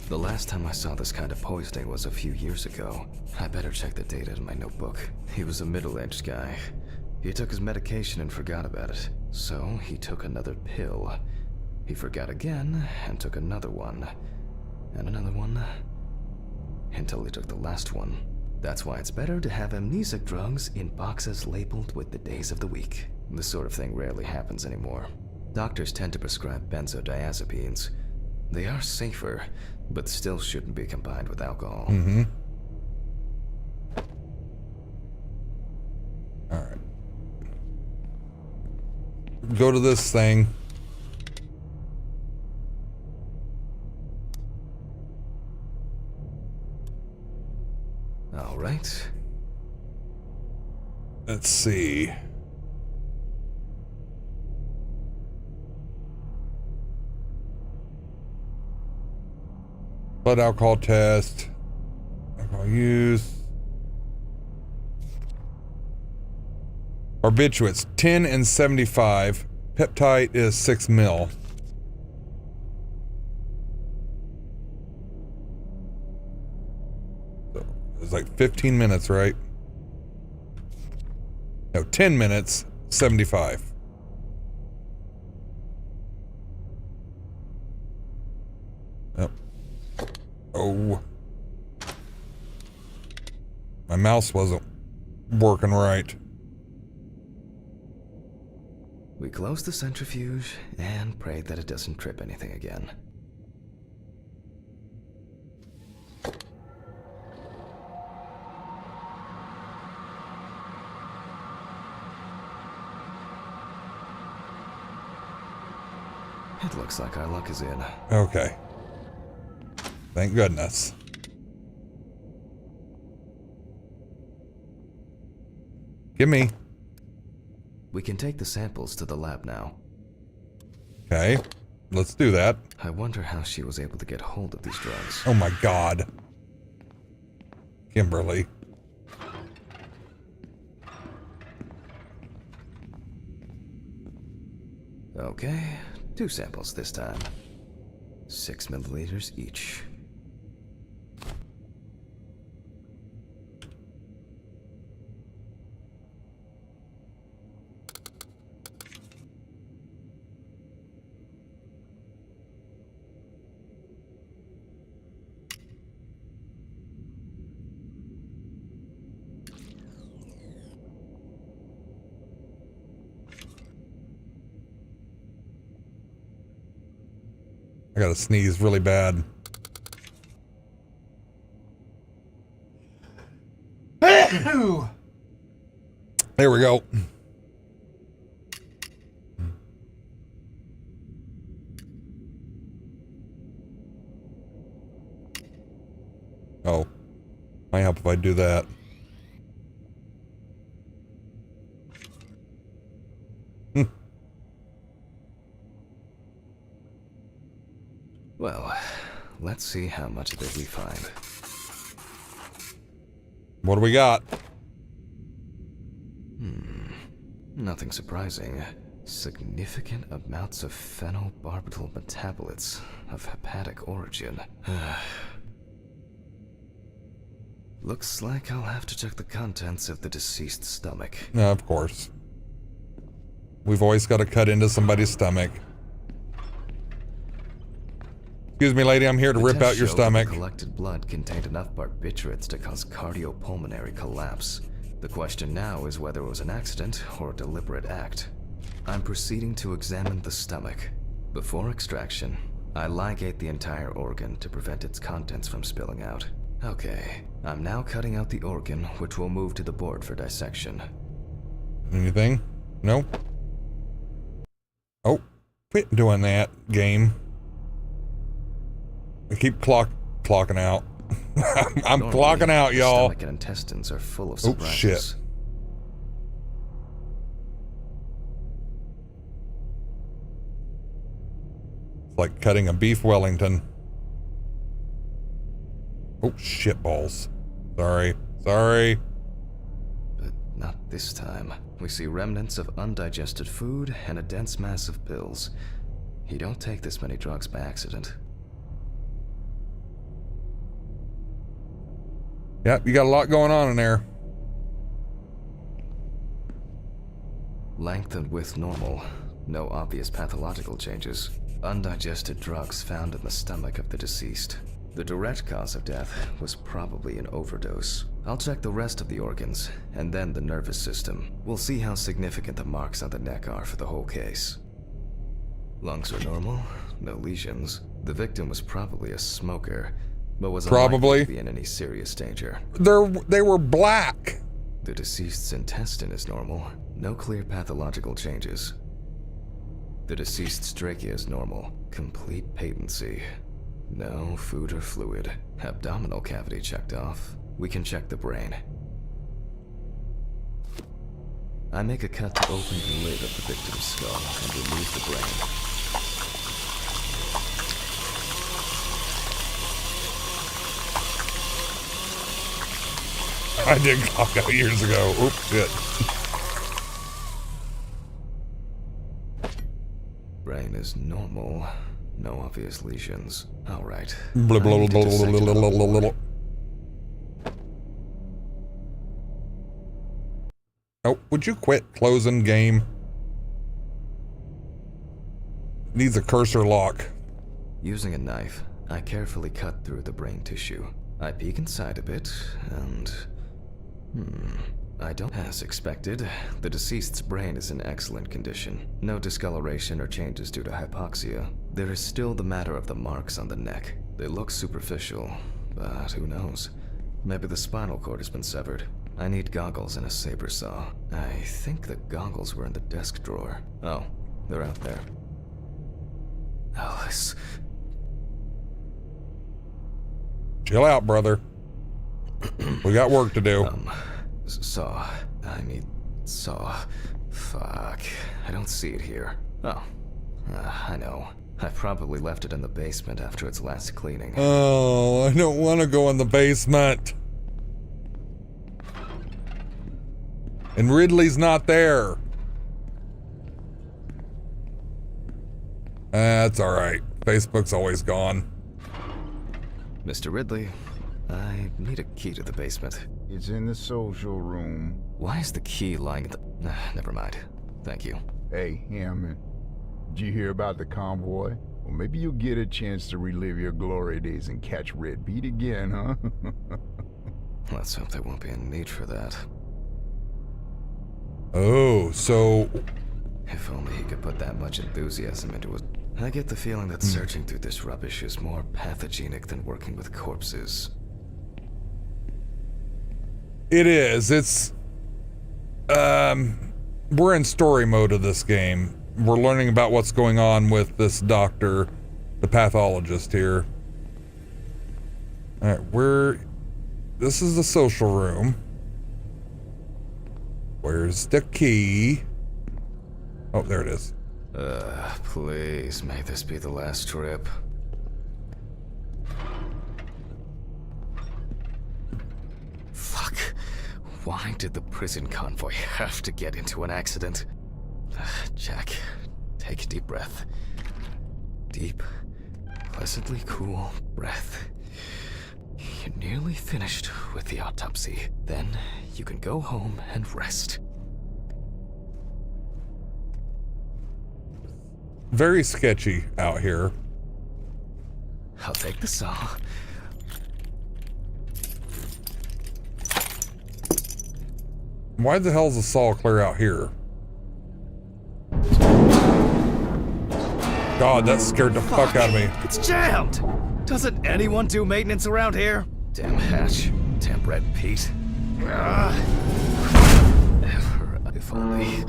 The last time I saw this kind of poisoning was a few years ago. I better check the data in my notebook. He was a middle-aged guy. He took his medication and forgot about it. So, he took another pill. He forgot again and took another one. And another one. Until he took the last one. That's why it's better to have amnesic drugs in boxes labeled with the days of the week. This sort of thing rarely happens anymore. Doctors tend to prescribe benzodiazepines. They are safer, but still shouldn't be combined with alcohol. Mm-hmm. All right. Go to this thing. All right. Let's see. Blood alcohol test. Alcohol use. Barbiturates 10 and 75. Peptide is 6 mil. So it's like 15 minutes, right? No, 10 minutes, 75. Yep. Oh. My mouse wasn't working right. We close the centrifuge and pray that it doesn't trip anything again. It looks like our luck is in. Okay. Thank goodness. Gimme. We can take the samples to the lab now. Okay. Let's do that. I wonder how she was able to get hold of these drugs. Oh my God. Kimberly. Okay, 2 samples this time. 6 milliliters each. I gotta sneeze really bad. There we go. Oh, might help if I do that. Well, let's see how much of it we find. What do we got? Nothing surprising. Significant amounts of phenobarbital metabolites of hepatic origin. Looks like I'll have to check the contents of the deceased's stomach. No, of course. We've always got to cut into somebody's stomach. Excuse me, lady, I'm here to The rip test out your showed that stomach. the collected blood contained enough barbiturates to cause cardiopulmonary collapse. The question now is whether it was an accident or a deliberate act. I'm proceeding to examine the stomach. Before extraction, I ligate the entire organ to prevent its contents from spilling out. Okay, I'm now cutting out the organ, which will move to the board for dissection. Anything? No? Oh, quit doing that, game. I keep clocking out. I'm Normally, clocking out, the y'all. stomach and intestines are full of Oh, surprises. shit. It's like cutting a beef Wellington. Oh, shit balls. Sorry. Sorry. But not this time. We see remnants of undigested food and a dense mass of pills. You don't take this many drugs by accident. Yep, you got a lot going on in there. Length and width normal. No obvious pathological changes. Undigested drugs found in the stomach of the deceased. The direct cause of death was probably an overdose. I'll check the rest of the organs, and then the nervous system. We'll see how significant the marks on the neck are for the whole case. Lungs are normal, no lesions. The victim was probably a smoker, but was unlikely Probably. to be in any serious danger. They were black. The deceased's intestine is normal, no clear pathological changes. The deceased's trachea is normal, complete patency. No food or fluid. Abdominal cavity checked off. We can check the brain. I make a cut to open the lid of the victim's skull and remove the brain. I did clock out years ago. Oops, shit. Brain is normal. No obvious lesions. All right. Blah, blah, I need to blah, dissect blah, it blah, all. blah, blah. Oh, would you quit closing game? Needs a cursor lock. Using a knife, I carefully cut through the brain tissue. I peek inside a bit, and... I don't... As expected, the deceased's brain is in excellent condition. No discoloration or changes due to hypoxia. There is still the matter of the marks on the neck. They look superficial, but who knows? Maybe the spinal cord has been severed. I need goggles and a saber saw. I think the goggles were in the desk drawer. Oh, they're out there. Alice. Chill out, brother. We got work to do. Saw. Fuck. I don't see it here. Oh. I know. I probably left it in the basement after its last cleaning. Oh, I don't want to go in the basement. And Ridley's not there. That's alright. Facebook's always gone. Mr. Ridley, I need a key to the basement. It's in the social room. Why is the key lying at the... never mind. Thank you. Hey, Hammond. Did you hear about the convoy? Well, maybe you'll get a chance to relive your glory days and catch Red Beat again, huh? Let's hope there won't be a need for that. Oh, so... If only he could put that much enthusiasm into it. I get the feeling that searching through this rubbish is more pathogenic than working with corpses. It is. It's... we're in story mode of this game. We're learning about what's going on with this doctor, the pathologist here. Alright, this is the social room. Where's the key? Oh, there it is. Please, may this be the last trip. Fuck. Why did the prison convoy have to get into an accident? Jack, take a deep breath. Deep, pleasantly cool breath. You're nearly finished with the autopsy. Then you can go home and rest. Very sketchy out here. I'll take the saw. Why the hell is the saw clear out here? God, that scared the fuck out of me. It's jammed! Doesn't anyone do maintenance around here? Damn hatch. Damn Red Pete. If only.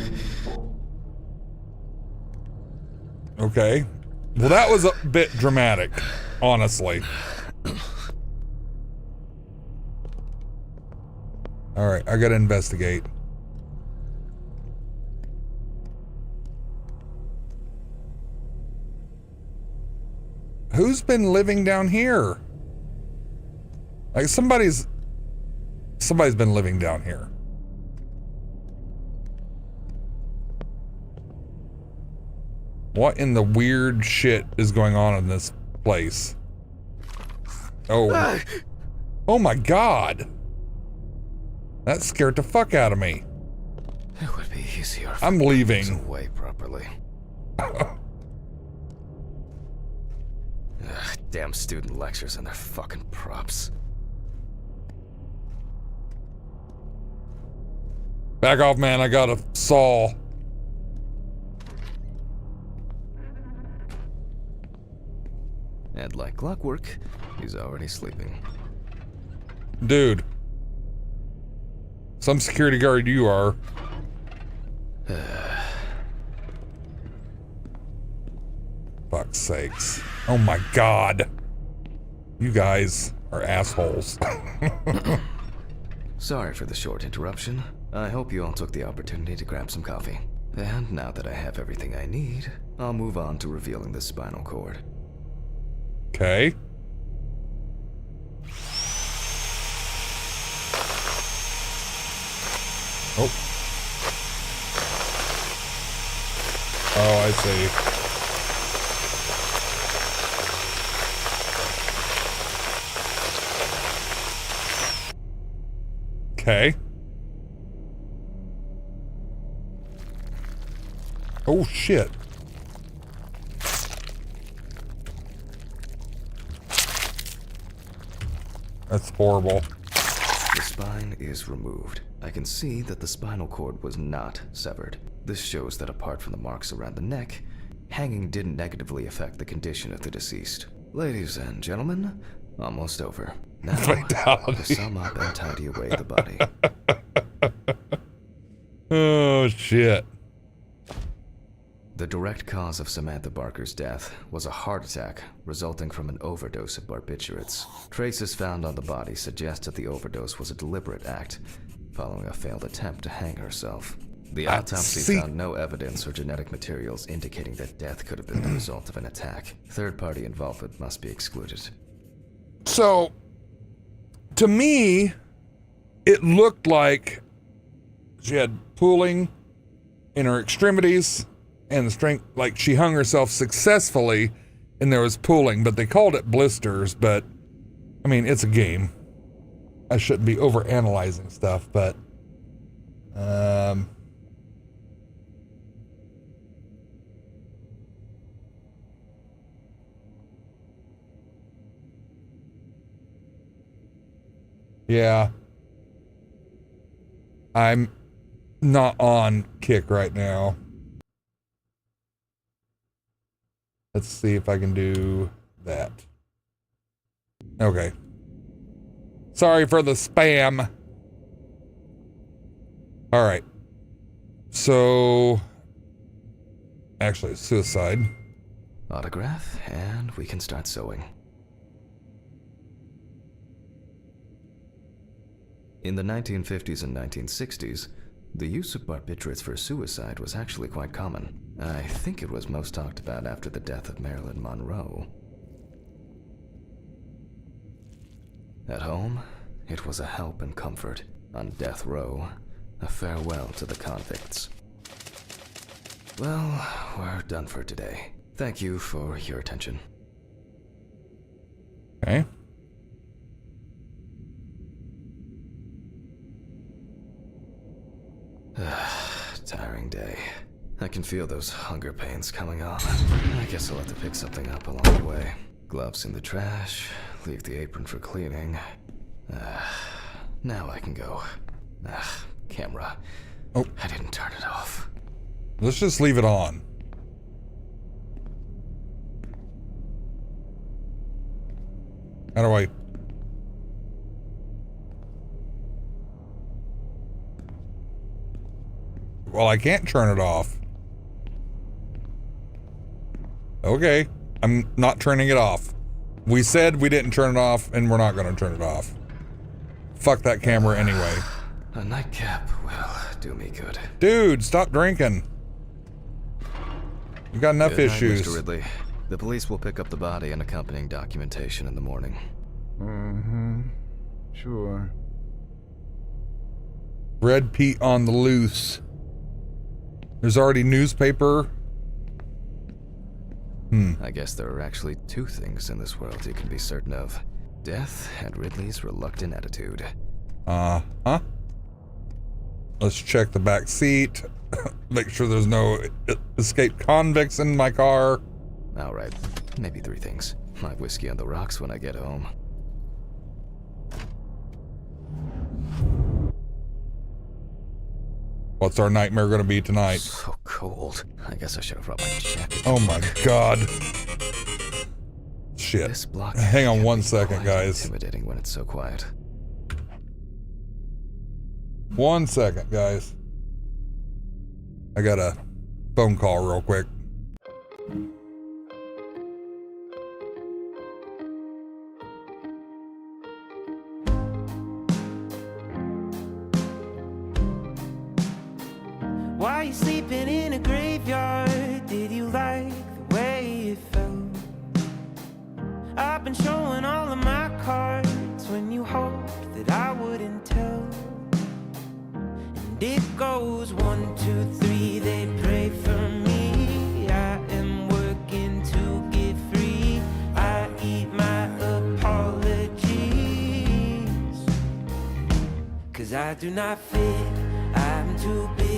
Okay. Well, that was a bit dramatic, honestly. Alright, I gotta investigate. Who's been living down here? Like somebody's been living down here. What in the weird shit is going on in this place? Oh. Oh my God. That scared the fuck out of me. It would be easier if I'm leaving. away properly. Damn student lectures and their fucking props. Back off, man. I got a saw. And like clockwork, he's already sleeping. Dude. Some security guard you are. Fuck's sakes. Oh my God. You guys are assholes. Sorry for the short interruption. I hope you all took the opportunity to grab some coffee. And now that I have everything I need, I'll move on to revealing the spinal cord. Okay. Oh. Oh, I see. Okay. Oh, shit. That's horrible. The spine is removed. I can see that the spinal cord was not severed. This shows that apart from the marks around the neck, hanging didn't negatively affect the condition of the deceased. Ladies and gentlemen, almost over. Now, to sum up and tidy away the body. Oh, shit. The direct cause of Samantha Barker's death was a heart attack resulting from an overdose of barbiturates. Traces found on the body suggest that the overdose was a deliberate act, following a failed attempt to hang herself. The autopsy found no evidence or genetic materials indicating that death could have been the result of an attack. Third-party involvement must be excluded. So, to me, it looked like she had pooling in her extremities and the strength, like she hung herself successfully and there was pooling, but they called it blisters, but I mean, it's a game. I shouldn't be over-analyzing stuff, but yeah. I'm not on kick right now. Let's see if I can do that. Okay. Sorry for the spam. All right. So, actually, suicide. Autograph, and we can start sewing. In the 1950s and 1960s, the use of barbiturates for suicide was actually quite common. I think it was most talked about after the death of Marilyn Monroe. At home, it was a help and comfort. On death row, a farewell to the convicts. Well, we're done for today. Thank you for your attention. Okay. Tiring day. I can feel those hunger pains coming on. I guess I'll have to pick something up along the way. Gloves in the trash, leave the apron for cleaning. Now I can go. Camera. Oh. I didn't turn it off. Let's just leave it on. How do I... Well, I can't turn it off. Okay. I'm not turning it off. We said we didn't turn it off, and we're not going to turn it off. Fuck that camera anyway. A nightcap will do me good. Dude, stop drinking. You got enough Good night, issues. Mr. Ridley. The police will pick up the body and accompanying documentation in the morning. Mm-hmm. Sure. Red Pete on the loose. There's already newspaper. I guess there are actually two things in this world you can be certain of. Death and Ridley's reluctant attitude. Uh-huh. Let's check the back seat. Make sure there's no escaped convicts in my car. All right, maybe three things. My whiskey on the rocks when I get home. What's our nightmare going to be tonight? So cold. I guess I should have brought my jacket. Oh my god. Shit. This block Hang on can one be second, quite guys. Intimidating when it's so quiet. 1 second, guys. I got a phone call real quick. Why you sleeping in a graveyard? Did you like the way it felt? I've been showing all of my cards when you hoped that I wouldn't tell. And it goes 1, 2, 3, they pray for me. I am working to get free. I eat my apologies, 'cause I do not fit, I'm too big.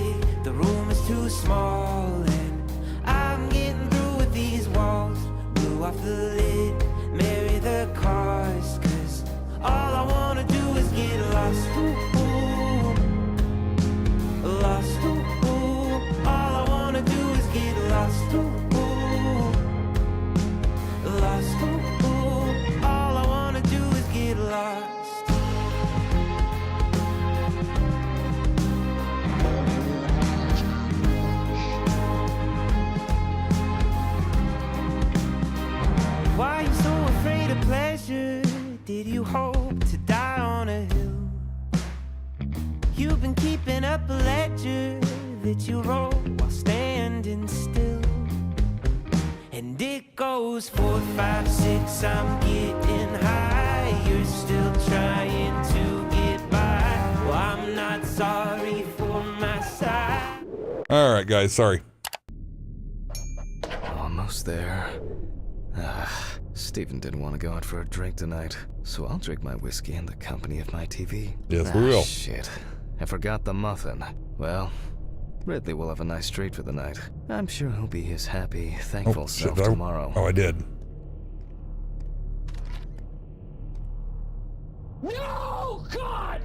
The room is too small and I'm getting through with these walls. Blew off the lid, marry the cars, 'cause all I wanna do is get lost. Ooh, ooh. Lost, ooh, ooh. All I wanna do is get lost. Ooh, ooh. Lost, ooh, ooh. All I wanna do is get lost. You've been keeping up a ledger that you wrote while standing still. And it goes 4, 5, 6, I'm getting high. You're still trying to get by. Well, I'm not sorry for my side. All right, guys, sorry. Almost there. Steven didn't want to go out for a drink tonight, so I'll drink my whiskey in the company of my TV. Yes, we will. Shit. I forgot the muffin. Well, Ridley will have a nice treat for the night. I'm sure he'll be his happy, thankful self tomorrow. Oh, I did. No, God!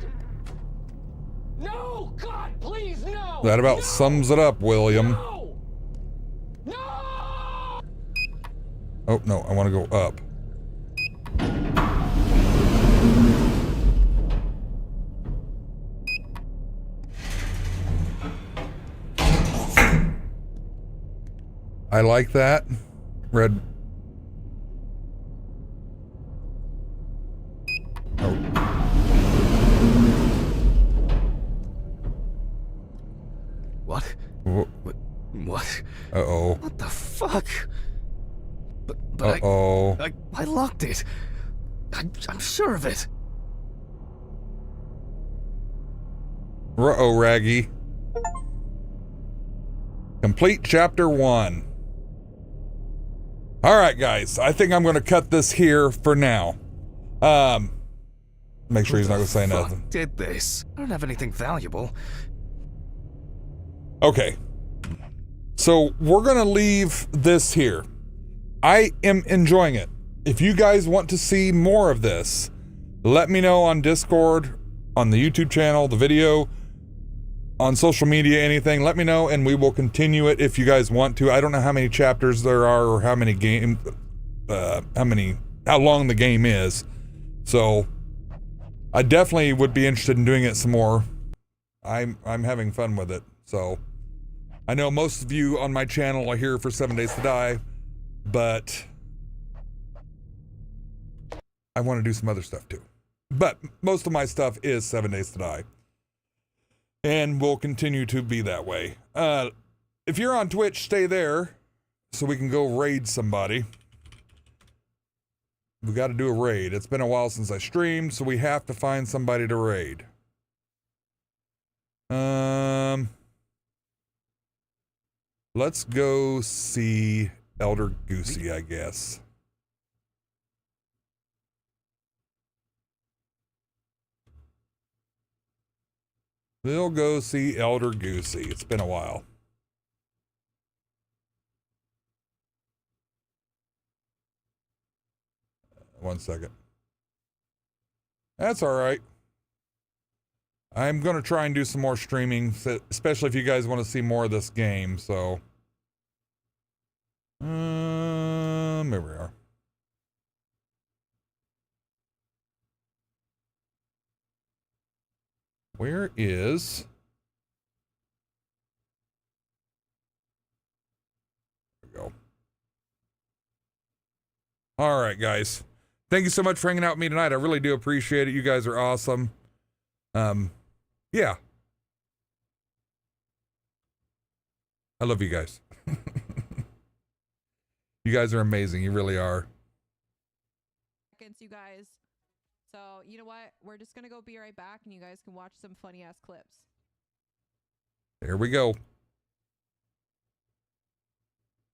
No, God, please, no! That about No! sums it up, William. No! No! Oh, no, I want to go up. I like that. Red. Oh. What? Wh- What? Uh-oh. What the fuck? But Uh-oh. I locked it. I'm sure of it. Uh-oh, Raggy. Complete chapter 1. All right, guys. I think I'm going to cut this here for now. Make sure he's not going to say nothing. Did this? I don't have anything valuable. Okay. So we're going to leave this here. I am enjoying it. If you guys want to see more of this, let me know on Discord, on the YouTube channel, the video, on social media, anything. Let me know and we will continue it if you guys want to. I don't know how many chapters there are or how many how long the game is. So I definitely would be interested in doing it some more. I'm having fun with it. So I know most of you on my channel are here for 7 Days to Die, but I want to do some other stuff too. But most of my stuff is 7 Days to Die. And will continue to be that way. If you're on Twitch, stay there so we can go raid somebody. We got to do a raid. It's been a while since I streamed, so we have to find somebody to raid. Let's go see Elder Goosey, I guess. We'll go see Elder Goosey. It's been a while. One second. That's all right. I'm going to try and do some more streaming, especially if you guys want to see more of this game, so. Here we are. Where is... There we go. All right, guys. Thank you so much for hanging out with me tonight. I really do appreciate it. You guys are awesome. Yeah. I love you guys. You guys are amazing. You really are. You guys. So, you know what? We're just gonna go be right back and you guys can watch some funny ass clips. There we go.